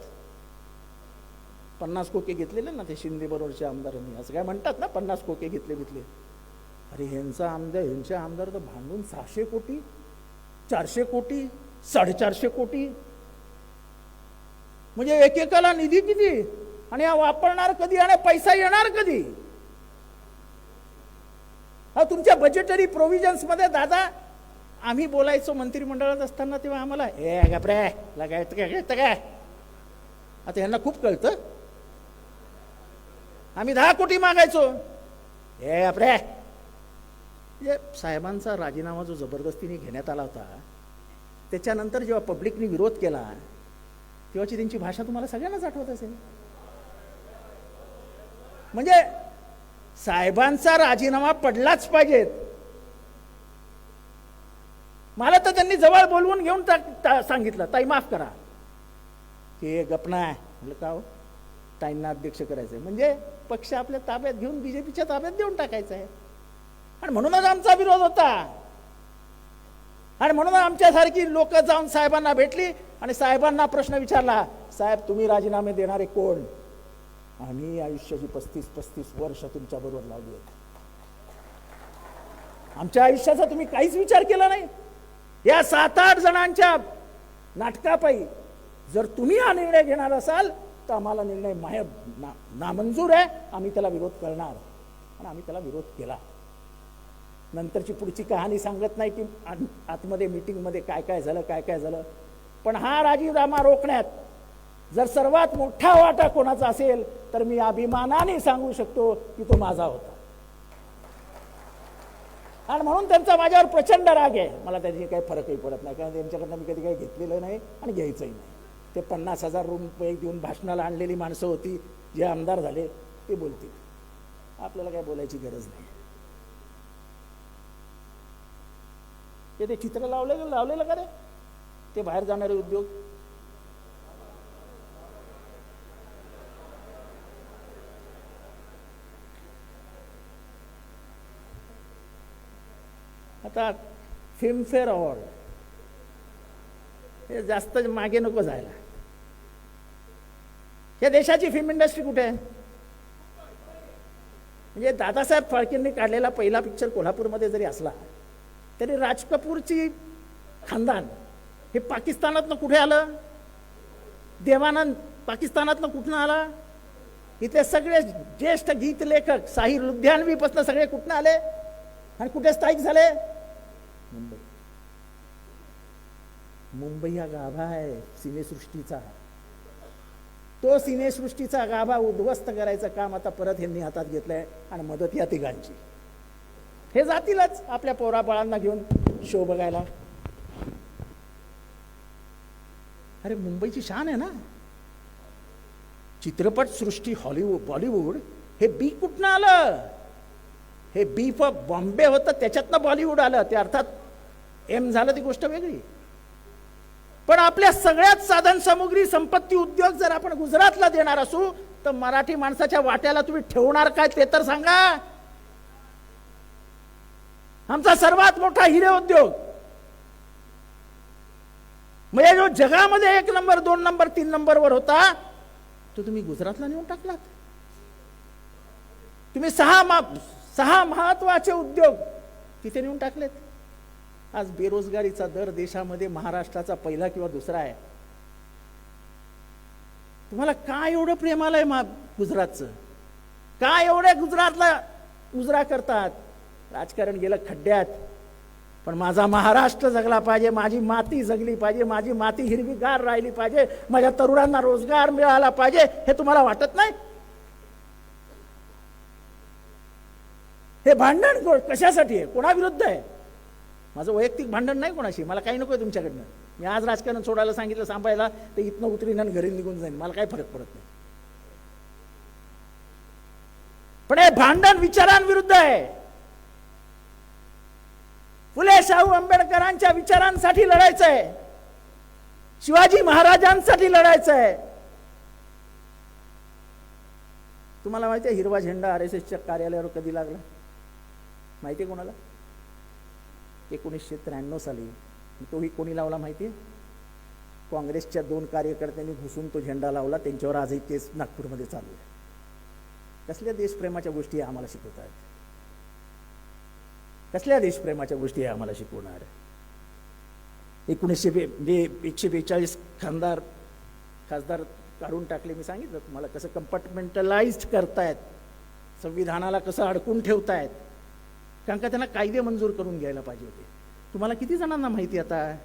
50 खोके घेतलेले ना ते शिंदे बरोबरच्या आमदारांनी, असं काय म्हणतात ना 50 खोके घेतले. अरे ह्यांचा आमदार, ह्यांचे आमदार तर भांडून 600 कोटी, 400 कोटी, 450 कोटी. म्हणजे एकेकाला निधी किती आणि हा वापरणार कधी आणि पैसा येणार कधी. हा तुमच्या बजेटरी प्रोव्हिजन्स मध्ये दादा आम्ही बोलायचो मंत्रिमंडळात असताना तेव्हा आम्हाला लगायचं काय. आता यांना खूप कळतं. आम्ही 10 कोटी मागायचो. म्हणजे साहेबांचा राजीनामा जो जबरदस्तीने घेण्यात आला होता त्याच्यानंतर जेव्हा पब्लिकने विरोध केला तेव्हाची त्यांची भाषा तुम्हाला सगळ्यांनाच आठवत असेल. म्हणजे साहेबांचा राजीनामा पडलाच पाहिजेत. मला तर त्यांनी जवळ बोलवून घेऊन सांगितलं, ताई माफ करा की गपना आहे. म्हटलं का हो, ताईंना अध्यक्ष करायचंय म्हणजे पक्ष आपल्या ताब्यात घेऊन बीजेपीच्या ताब्यात देऊन टाकायचं आहे. आणि म्हणूनच आमचा विरोध होता. आणि म्हणून आमच्यासारखी लोक जाऊन साहेबांना भेटली आणि साहेबांना प्रश्न विचारला, साहेब तुम्ही राजीनामे देणारे कोण. आम्ही आयुष्याची 35 वर्ष तुमच्या बरोबर लावली आहेत. आमच्या आयुष्याचा तुम्ही काहीच विचार केला नाही. या 7-8 जणांच्या नाटकापायी जर तुम्ही हा निर्णय घेणार असाल तर आम्हाला निर्णय नामंजूर आहे. आम्ही त्याला विरोध करणार. आणि आम्ही त्याला विरोध केला. नंतरची पुढची कहाणी सांगत नाही की आतमध्ये मीटिंगमध्ये काय काय झालं. पण हा राजीनामा रोखण्यात जर सर्वात मोठा वाटा कोणाचा असेल तर मी अभिमानाने सांगू शकतो की तो माझा होता. आणि म्हणून त्यांचा माझ्यावर प्रचंड राग आहे. मला त्याची काही फरकही पडत नाही, कारण त्यांच्याकडनं मी कधी काही घेतलेलं नाही आणि घ्यायचंही नाही. ते 50,000 रुपये देऊन भाषणाला आणलेली माणसं होती, जे आमदार झाले ते बोलतील. आपल्याला काय बोलायची गरज नाही. ते चित्र लावलेलं का रे ते बाहेर जाणारे उद्योग? आता फिल्मफेअर अवॉर्ड हे जास्त मागे नको जायला. या देशाची फिल्म इंडस्ट्री कुठे आहे? म्हणजे दादासाहेब फाळकेंनी काढलेला पहिला पिक्चर कोल्हापूरमध्ये जरी असला तरी राज कपूरची खानदान हे पाकिस्तानातनं कुठे आलं? देवानंद पाकिस्तानातनं कुठनं आला? इथे सगळे ज्येष्ठ गीत लेखक साहिर लुधियानवीपासून सगळे कुठनं आले आणि कुठे स्थायिक झाले? मुंबई हा गाभा आहे सिनेसृष्टीचा. तो सिनेसृष्टीचा गाभा उद्ध्वस्त करायचं काम आता परत यांनी हातात घेतलंय आणि मदत या तिघांची. हे जातीलच आपल्या पोराबाळांना घेऊन शो बघायला. अरे मुंबईची शान आहे ना चित्रपट सृष्टी. हॉलिवूड बॉलिवूड हे बी कुठनं आलं? हे बी फॉर बॉम्बे होतं, त्याच्यातनं बॉलिवूड आलं. ते अर्थात एम झालं ती गोष्ट वेगळी. पण आपल्या सगळ्यात साधन सामुग्री संपत्ती उद्योग जर आपण गुजरातला देणार असू तर मराठी माणसाच्या वाट्याला तुम्ही ठेवणार काय ते तर सांगा. आमचा सर्वात मोठा हिरे उद्योग म्हणजे जो जगामध्ये 1 नंबर 2 नंबर 3 नंबरवर होता तो तुम्ही गुजरातला नेऊन टाकलात. तुम्ही 6 महत्वाचे उद्योग तिथे नेऊन टाकलेत. आज बेरोजगारीचा दर देशामध्ये महाराष्ट्राचा पहिला किंवा दुसरा आहे. तुम्हाला काय एवढं प्रेम आलंय गुजरातचं? काय एवढे गुजरातला मुजरा करतात? राजकारण गेलं खड्ड्यात, पण माझा महाराष्ट्र जगला पाहिजे, माझी माती जगली पाहिजे, माझी माती हिरवीगार राहिली पाहिजे, माझ्या तरुणांना रोजगार मिळाला पाहिजे, हे तुम्हाला वाटत नाही? हे भांडण कशासाठी आहे? कोणाविरुद्ध आहे? माझं वैयक्तिक भांडण नाही कोणाशी. मला काही नकोय तुमच्याकडनं. मी आज राजकारण सोडायला सांगितलं सांभाळायला तर इथनं उतरीन आणि घरी निघून जाईन. मला काही फरक पडत नाही. पण हे भांडण विचारांविरुद्ध आहे. फुले शाहू आंबेडकरांच्या विचारांसाठी लढायचं आहे. शिवाजी महाराजांसाठी लढायचं आहे. तुम्हाला माहिती आहे हिरवा झेंडा RSSच्या कार्यालयावर कधी लागला? माहिती आहे कोणाला? 1993 साली. तोही कोणी लावला माहिती आहे? काँग्रेसच्या 2 कार्यकर्त्यांनी घुसून तो झेंडा लावला. त्यांच्यावर आजही केस नागपूरमध्ये चालू आहे. कसल्या देशप्रेमाच्या गोष्टी आम्हाला शिकवत आहेत? कसल्या देशप्रेमाच्या गोष्टी आम्हाला शिकवणार? 142 खासदार काढून टाकले. मी सांगितलं तुम्हाला कसं कंपार्टमेंटलाइज्ड करतायत, संविधानाला कसं अडकून ठेवतायत. कारण का त्यांना कायदे मंजूर करून घ्यायला पाहिजे होते. तुम्हाला किती जणांना माहिती आता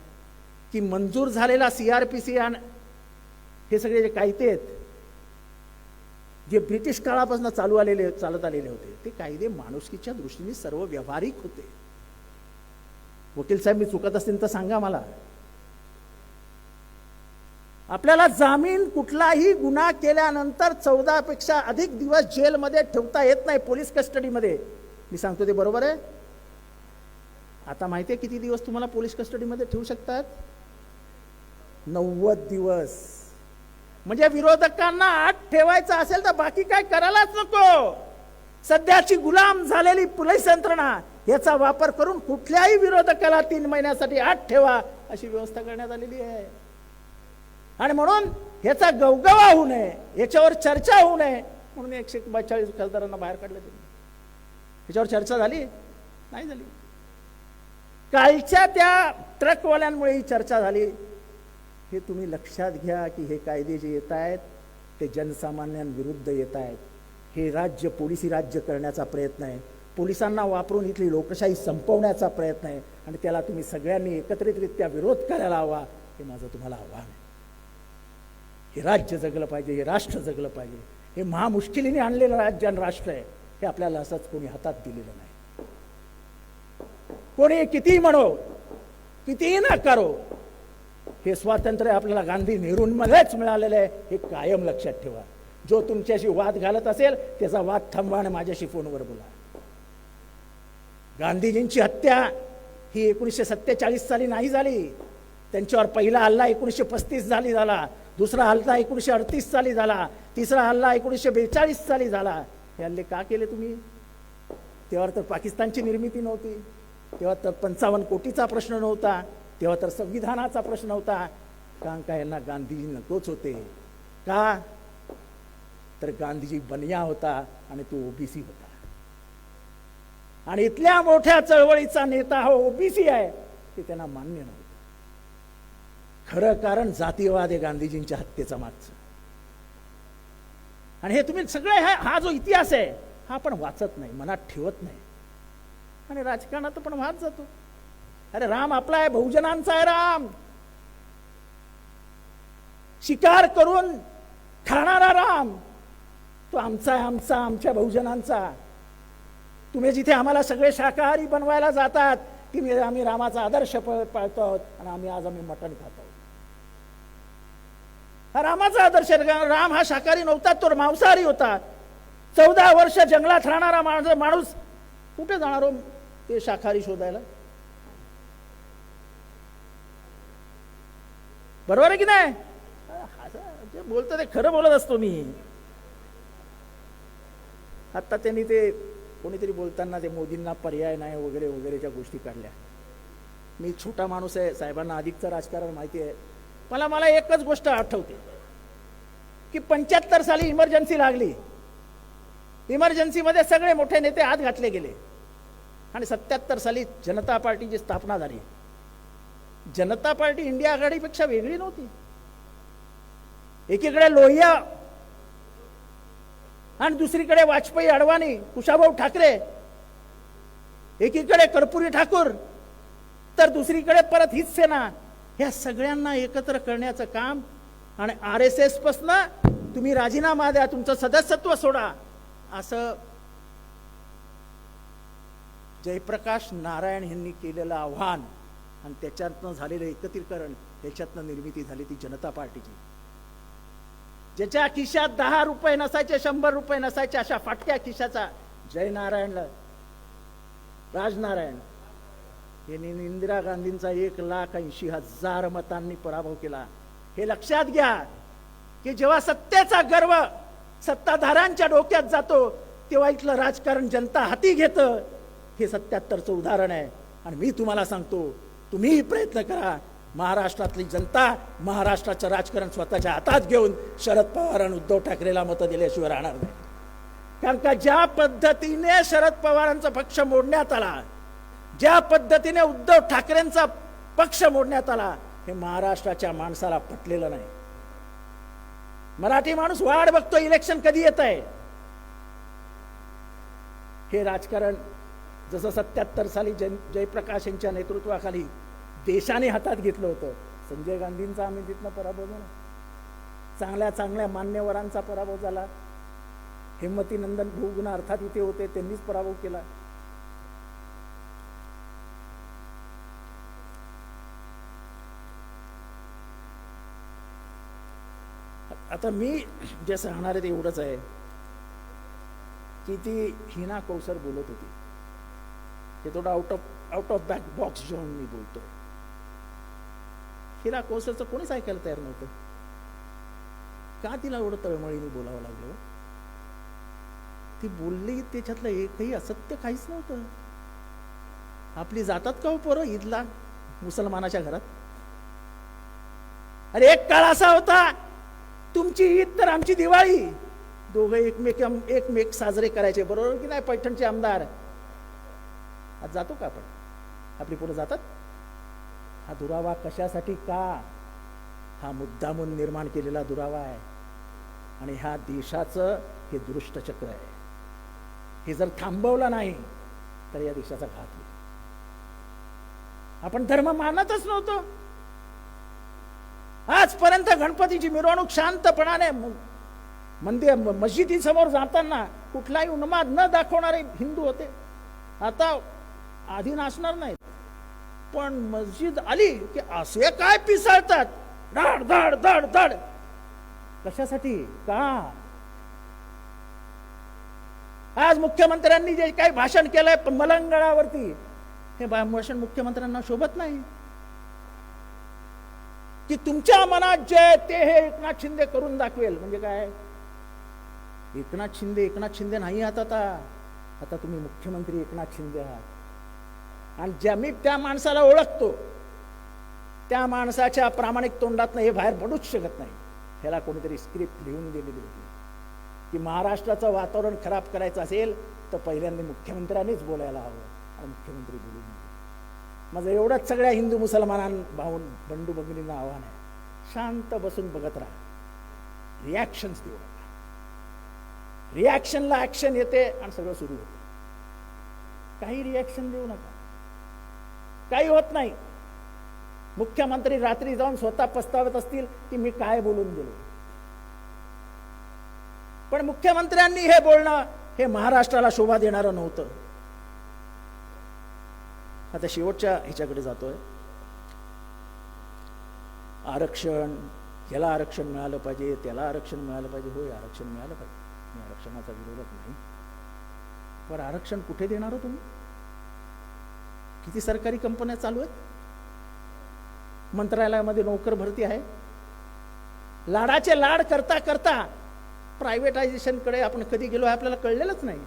की मंजूर झालेला CRPC आणि हे सगळे जे कायदे आहेत जे ब्रिटिश काळापासून चालत आलेले होते ते कायदे माणुसकीच्या दृष्टीने सर्व व्यावहारिक होते. वकील साहेब मी चुकत असतील तर सांगा मला. आपल्याला जामीन कुठलाही गुन्हा केल्यानंतर 14 पेक्षा अधिक दिवस जेलमध्ये ठेवता येत नाही, पोलीस कस्टडीमध्ये. मी सांगतो ते बरोबर आहे? आता माहिती आहे किती दिवस तुम्हाला पोलीस कस्टडीमध्ये ठेवू शकतात? 90 दिवस. म्हणजे विरोधकांना आत ठेवायचं असेल तर बाकी काय करायलाच नको. सध्याची गुलाम झालेली पोलीस यंत्रणा याचा वापर करून कुठल्याही विरोधकाला 3 महिन्यासाठी आत ठेवा अशी व्यवस्था करण्यात आलेली आहे. आणि म्हणून ह्याचा गवगवा होऊ नये, याच्यावर चर्चा होऊ नये म्हणून 142 खासदारांना बाहेर काढलं. ह्याच्यावर चर्चा झाली नाही? झाली. कालच्या त्या ट्रकवाल्यांमुळे ही चर्चा झाली. हे तुम्ही लक्षात घ्या की हे कायदे जे येत आहेत ते जनसामान्यांविरुद्ध येत आहेत. हे राज्य पोलिसी राज्य करण्याचा प्रयत्न आहे, पोलिसांना वापरून इथली लोकशाही संपवण्याचा प्रयत्न आहे, आणि त्याला तुम्ही सगळ्यांनी एकत्रितरित्या विरोध करायला हवा, हे माझं तुम्हाला आव्हान आहे. हे राज्य जगलं पाहिजे, हे राष्ट्र जगलं पाहिजे. हे महामुश्किलीने आणलेलं राज्य आणि राष्ट्र आहे, हे आपल्याला असंच कोणी हातात दिलेलं नाही. कोणी कितीही म्हणो, कितीही नाकारो, हे स्वातंत्र्य आपल्याला गांधी नेहरूंमध्येच मिळालेलं आहे, हे कायम लक्षात ठेवा. जो तुमच्याशी वाद घालत असेल त्याचा वाद थांबवा आणि माझ्याशी फोनवर बोला. गांधीजींची हत्या ही 1947 साली नाही झाली. त्यांच्यावर पहिला हल्ला 1935 साली झाला, दुसरा हल्ला 1938 साली झाला, तिसरा हल्ला 1942 साली झाला. हे हल्ले का केले तुम्ही? तेव्हा तर पाकिस्तानची निर्मिती नव्हती, तेव्हा तर 55 कोटीचा प्रश्न नव्हता, तेव्हा तर संविधानाचा प्रश्न होता. कारण का यांना गांधीजी नकोच होते. का? तर गांधीजी बनिया होता आणि तो ओबीसी होता, आणि इथल्या मोठ्या चळवळीचा नेता हा ओबीसी आहे, ते त्यांना मान्य नव्हतं. खरं कारण जातीयवाद आहे गांधीजींच्या हत्येचा मागचं. आणि हे तुम्ही सगळे हा जो इतिहास आहे हा आपण वाचत नाही, मनात ठेवत नाही, आणि राजकारणात पण वाद जातो. अरे राम आपला आहे, बहुजनांचा आहे राम. शिकार करून खाणारा राम तो आमचा आहे, आमच्या बहुजनांचा. तुम्ही जिथे आम्हाला सगळे शाकाहारी बनवायला जातात की आम्ही रामाचा आदर्श पाळतो आहोत, आणि आम्ही मटण खातो. हा रामाचा आदर्श, राम हा शाकाहारी नव्हता, तो मांसाहारी होता. 14 वर्ष जंगलात राहणारा माणूस कुठे जाणार हो ते शाकाहारी शोधायला? बरोबर आहे की नाही? जे बोलतो ते खरं बोलत असतो मी. आता त्यांनी ते कोणीतरी बोलताना ते मोदींना पर्याय नाही वगैरे वगैरेच्या गोष्टी काढल्या. मी छोटा माणूस आहे, साहेबांना अधिकचं राजकारण माहिती आहे. मला एकच गोष्ट आठवते की 75 साली इमर्जन्सी लागली. इमर्जन्सीमध्ये सगळे मोठे नेते आत घातले गेले, आणि 77 साली जनता पार्टीची स्थापना झाली. जनता पार्टी इंडिया आघाडीपेक्षा वेगळी नव्हती. एकीकडे लोहिया आणि दुसरीकडे वाजपेयी, अडवाणी, कुशाभाऊ ठाकरे, एकीकडे कर्पुरी ठाकूर, तर दुसरीकडे परत हीच सेना. ह्या सगळ्यांना एकत्र करण्याचं काम, आणि RSS पासून तुम्ही राजीनामा द्या, तुमचं सदस्यत्व सोडा, असं जयप्रकाश नारायण यांनी केलेलं आव्हान, आणि त्याच्यातनं झालेलं एकत्रीकरण, त्याच्यातनं निर्मिती झाली ती जनता पार्टीची. ज्याच्या खिशात 10 रुपये नसायचे, 100 रुपये नसायचे, अशा फाटक्या खिशाचा जयनारायणला, राजनारायण यांनी इंदिरा गांधींचा 1,80,000 मतांनी पराभव केला. हे लक्षात घ्या की जेव्हा सत्तेचा गर्व सत्ताधाऱ्यांच्या डोक्यात जातो तेव्हा इथलं राजकारण जनता हाती घेतं. हे 77चं उदाहरण आहे. आणि मी तुम्हाला सांगतो, तुम्हीही प्रयत्न करा. महाराष्ट्रातली जनता महाराष्ट्राचं राजकारण स्वतःच्या हातात घेऊन शरद पवार आणि उद्धव ठाकरेला मतं दिल्याशिवाय राहणार नाही. कारण का ज्या पद्धतीने शरद पवारांचा पक्ष मोडण्यात आला, ज्या पद्धतीने उद्धव ठाकरेंचा पक्ष मोडण्यात आला, हे महाराष्ट्राच्या माणसाला पटलेलं नाही. मराठी माणूस वाट बघतो इलेक्शन कधी येत आहे. हे राजकारण जसं 77 साली जयप्रकाश यांच्या नेतृत्वाखाली देशाने हातात घेतलं होतं. संजय गांधींचा आम्ही तिथनं पराभव झाला, चांगल्या चांगल्या मान्यवरांचा पराभव झाला. हेमतीनंदन भोगुना अर्थात इथे होते, त्यांनीच पराभव केला. आता मी जे सांगणार आहे ते एवढंच आहे की ती हिना कौसर बोलत होती, ते थोडं आउट ऑफ बॅक बॉक्स घेऊन मी बोलतो. हिना कौसरचं कोणीच ऐकायला तयार नव्हतं. का तिला एवढं तळमळीने बोलावं लागलं? ती बोलली त्याच्यातलं एकही असत्य काहीच नव्हतं. आपली जातात का हो पोरं ईदला मुसलमानाच्या घरात? अरे एक काळ असा होता, तुमची ईद तर आमची दिवाळी, दोघे एकमेक साजरे करायचे. बरोबर की नाही? पैठणचे आमदार आज जातो का आपण? आपली पोरं जातात? हा दुरावा कशासाठी? का? हा मुद्दामून निर्माण केलेला दुरावा आहे. आणि ह्या देशाचं हे दुष्टचक्र आहे. हे जर थांबवलं नाही तर या देशाचा घात होईल. आपण धर्म मानतच नव्हतो. आजपर्यंत गणपतीची मिरवणूक शांतपणाने मंदिर मस्जिदीसमोर जाताना कुठलाही उन्माद न दाखवणारे हिंदू होते. आता आधी नाचणार नाहीत, पण मस्जिद आली की असे काय पिसाळतात, धड धड धड धड. कशासाठी? का? आज मुख्यमंत्र्यांनी जे काही भाषण केलंय मलंगडावरती, हे भाषण मुख्यमंत्र्यांना शोभत नाही. की तुमच्या मनात जे ते हे एकनाथ शिंदे करून दाखवेल. म्हणजे काय? एकनाथ शिंदे नाही आता तुम्ही मुख्यमंत्री एकनाथ शिंदे आहात. आणि ज्या मी त्या माणसाला ओळखतो, त्या माणसाच्या प्रामाणिक तोंडातनं हे बाहेर पडूच शकत नाही. ह्याला कोणीतरी स्क्रिप्ट लिहून दिलेली होती की महाराष्ट्राचं वातावरण खराब करायचं असेल तर पहिल्यांदा मुख्यमंत्र्यांनीच बोलायला हवं, आणि मुख्यमंत्री बोलून. माझं एवढंच सगळ्या हिंदू मुसलमानां बंडू भगिनींना आव्हान आहे, शांत बसून बघत राहा, रिॲक्शन्स देऊ नका. रिॲक्शनला ऍक्शन येते आणि सगळं सुरू होतं. काही रिॲक्शन देऊ नका, काही होत नाही. मुख्यमंत्री रात्री जाऊन स्वतः पस्तावत असतील की मी काय बोलून गेलो. पण मुख्यमंत्र्यांनी हे बोलणं हे महाराष्ट्राला शोभा देणारं नव्हतं. आता शेवटच्या ह्याच्याकडे जातोय. आरक्षण, याला आरक्षण मिळालं पाहिजे, त्याला आरक्षण मिळालं पाहिजे. होय, आरक्षण मिळालं पाहिजे, मी आरक्षणाचा विरोधक नाही. पण आरक्षण कुठे देणार हो तुम्ही? किती सरकारी कंपन्या चालू आहेत? मंत्रालयामध्ये नोकर भरती आहे. लाडाचे लाड करता करता प्रायव्हेटायझेशन कडे आपण कधी गेलो आपल्याला कळलेलंच नाही.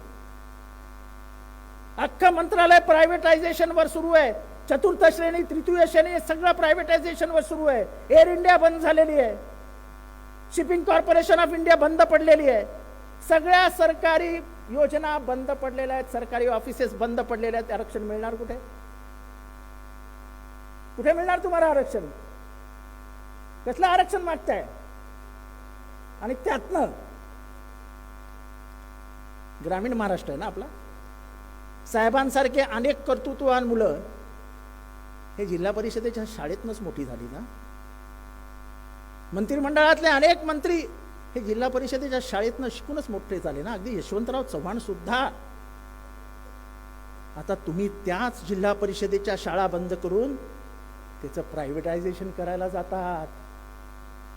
अख्खं मंत्रालय प्रायव्हेटायझेशन वर सुरू आहे. चतुर्थ श्रेणी, तृतीय श्रेणी सगळं प्रायव्हेटायझेशन वर सुरू आहे. एअर इंडिया बंद झालेली आहे, शिपिंग कॉर्पोरेशन ऑफ इंडिया बंद पडलेली आहे, सगळ्या सरकारी योजना बंद पडलेल्या आहेत, सरकारी ऑफिसेस बंद पडलेले आहेत. आरक्षण मिळणार कुठे? कुठे मिळणार तुम्हाला आरक्षण? कसलं आरक्षण मागताय? आणि त्यातनं ग्रामीण महाराष्ट्र आहे ना आपला, साहेबांसारखे अनेक कर्तृत्ववान मुलं हे जिल्हा परिषदेच्या शाळेतनंच मोठी झाली ना. मंत्रिमंडळातले अनेक मंत्री हे जिल्हा परिषदेच्या शाळेतनं शिकूनच मोठे झाले ना. अगदी यशवंतराव चव्हाण सुद्धा. आता तुम्ही त्याच जिल्हा परिषदेच्या शाळा बंद करून त्याचं प्रायव्हेटायझेशन करायला जातात.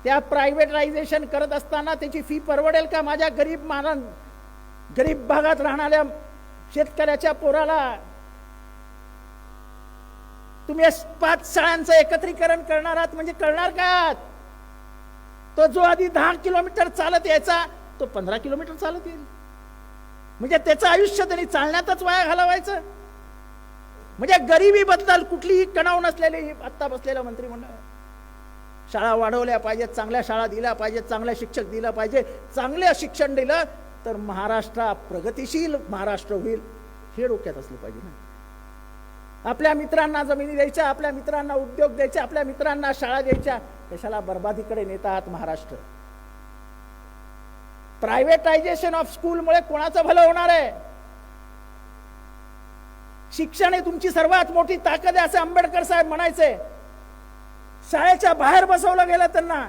त्या प्रायव्हेटायझेशन करत असताना त्याची फी परवडेल का माझ्या गरीब भागात राहणाऱ्या शेतकऱ्याच्या पोराला? तुम्ही 5 शाळांचं एकत्रीकरण करणार आहात म्हणजे करणार का? तो जो आधी 10 किलोमीटर चालत यायचा तो 15 किलोमीटर चालत येईल. म्हणजे त्याचं आयुष्य त्यांनी चालण्यातच वाया घालवायचं. म्हणजे गरिबी बद्दल कुठलीही कणाव नसलेली आत्ता बसलेलं मंत्रिमंडळ. शाळा वाढवल्या पाहिजेत, चांगल्या शाळा दिल्या पाहिजेत, चांगल्या शिक्षक दिलं पाहिजे. चांगलं शिक्षण दिलं तर महाराष्ट्र प्रगतिशील महाराष्ट्र होईल, हे डोक्यात असलं पाहिजे ना. आपल्या मित्रांना जमिनी द्यायच्या, आपल्या मित्रांना उद्योग द्यायचे, आपल्या मित्रांना शाळा द्यायच्या. कशाला बर्बादीकडे नेत आहात महाराष्ट्र? प्रायव्हेटायझेशन ऑफ स्कूलमुळे कोणाचं भलं होणार आहे? शिक्षण हे तुमची सर्वात मोठी ताकद आहे असे आंबेडकर साहेब म्हणायचे. शाळेच्या बाहेर बसवलं गेलं त्यांना,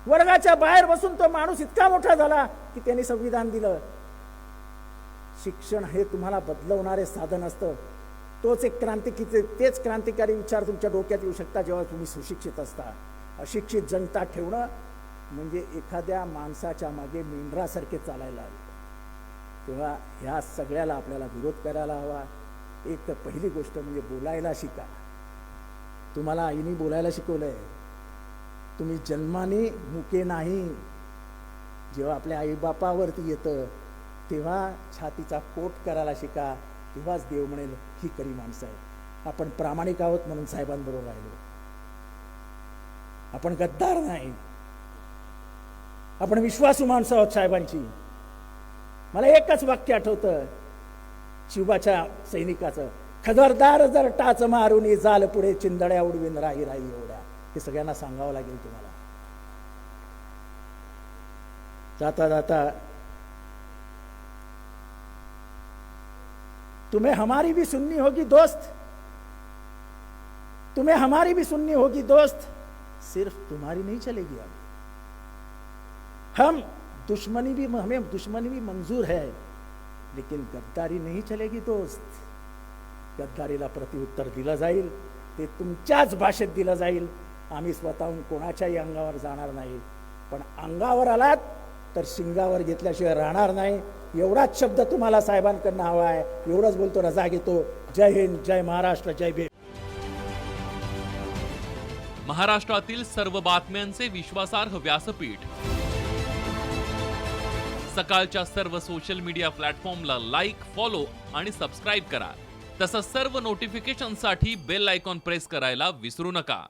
वर्गाच्या बाहेर बसून तो माणूस इतका मोठा झाला की त्यांनी संविधान दिलं. शिक्षण हे तुम्हाला बदलवणारे साधन असतं. तेच क्रांतिकारी विचार तुमच्या डोक्यात येऊ शकता जेव्हा तुम्ही सुशिक्षित असता. अशिक्षित जनता ठेवणं म्हणजे एखाद्या माणसाच्या मागे मेंढरासारखे चालायला हवे. तेव्हा ह्या सगळ्याला आपल्याला विरोध करायला हवा. एक तर पहिली गोष्ट म्हणजे बोलायला शिका. तुम्हाला आईने बोलायला शिकवलंय. तुम्ही जन्माने मुके नाही. जेव्हा आपल्या आईबापावरती येतं तेव्हा छातीचा कोट करायला शिका. तेव्हाच देव म्हणेल ही खरी माणसं आहे. आपण प्रामाणिक आहोत म्हणून साहेबांबरोबर राहिलो. आपण गद्दार नाही. आपण विश्वासू माणसं आहोत साहेबांची. मला एकच वाक्य आठवतं शिवाच्या सैनिकाचं, खबरदार जर टाच मारून जाल पुढे चिंदड्या उडवीन राही एवढ्या. हे सगळ्यांना सांगावं लागेल तुम्हाला. जाता जाता तुम्हें हमारी भी सुननी होगी दोस्त, तुम्हें हमारी भी सुननी होगी दोस्त, सिर्फ तुम्हारी नहीं चलेगी अब। हमें दुश्मनी भी मंजूर है, लेकिन गद्दारी नहीं चलेगी दोस्त। गद्दारीला प्रत्युत्तर दिलं जाईल, ते तुमच्याच भाषेत दिलं जाईल। आम्ही स्वतःहून कोणाच्याही अंगावर जाणार नाही, पण अंगावर आलात तर शिंगावर घेतल्याशिवाय राहणार नाही। एवढाच शब्द तुम्हाला साहेबांकडून हवा आहे, एवढंच बोलतो, रजा घेतो। जय हिंद, जय महाराष्ट्र, जय भीम। महाराष्ट्रातील सर्व बातम्यांचे विश्वासार्ह व्यासपीठ, सकाळच्या सर्व सोशल मीडिया प्लॅटफॉर्मला लाईक, फॉलो आणि सबस्क्राईब करा। तसंच सर्व नोटिफिकेशनसाठी बेल आयकॉन प्रेस करायला विसरू नका।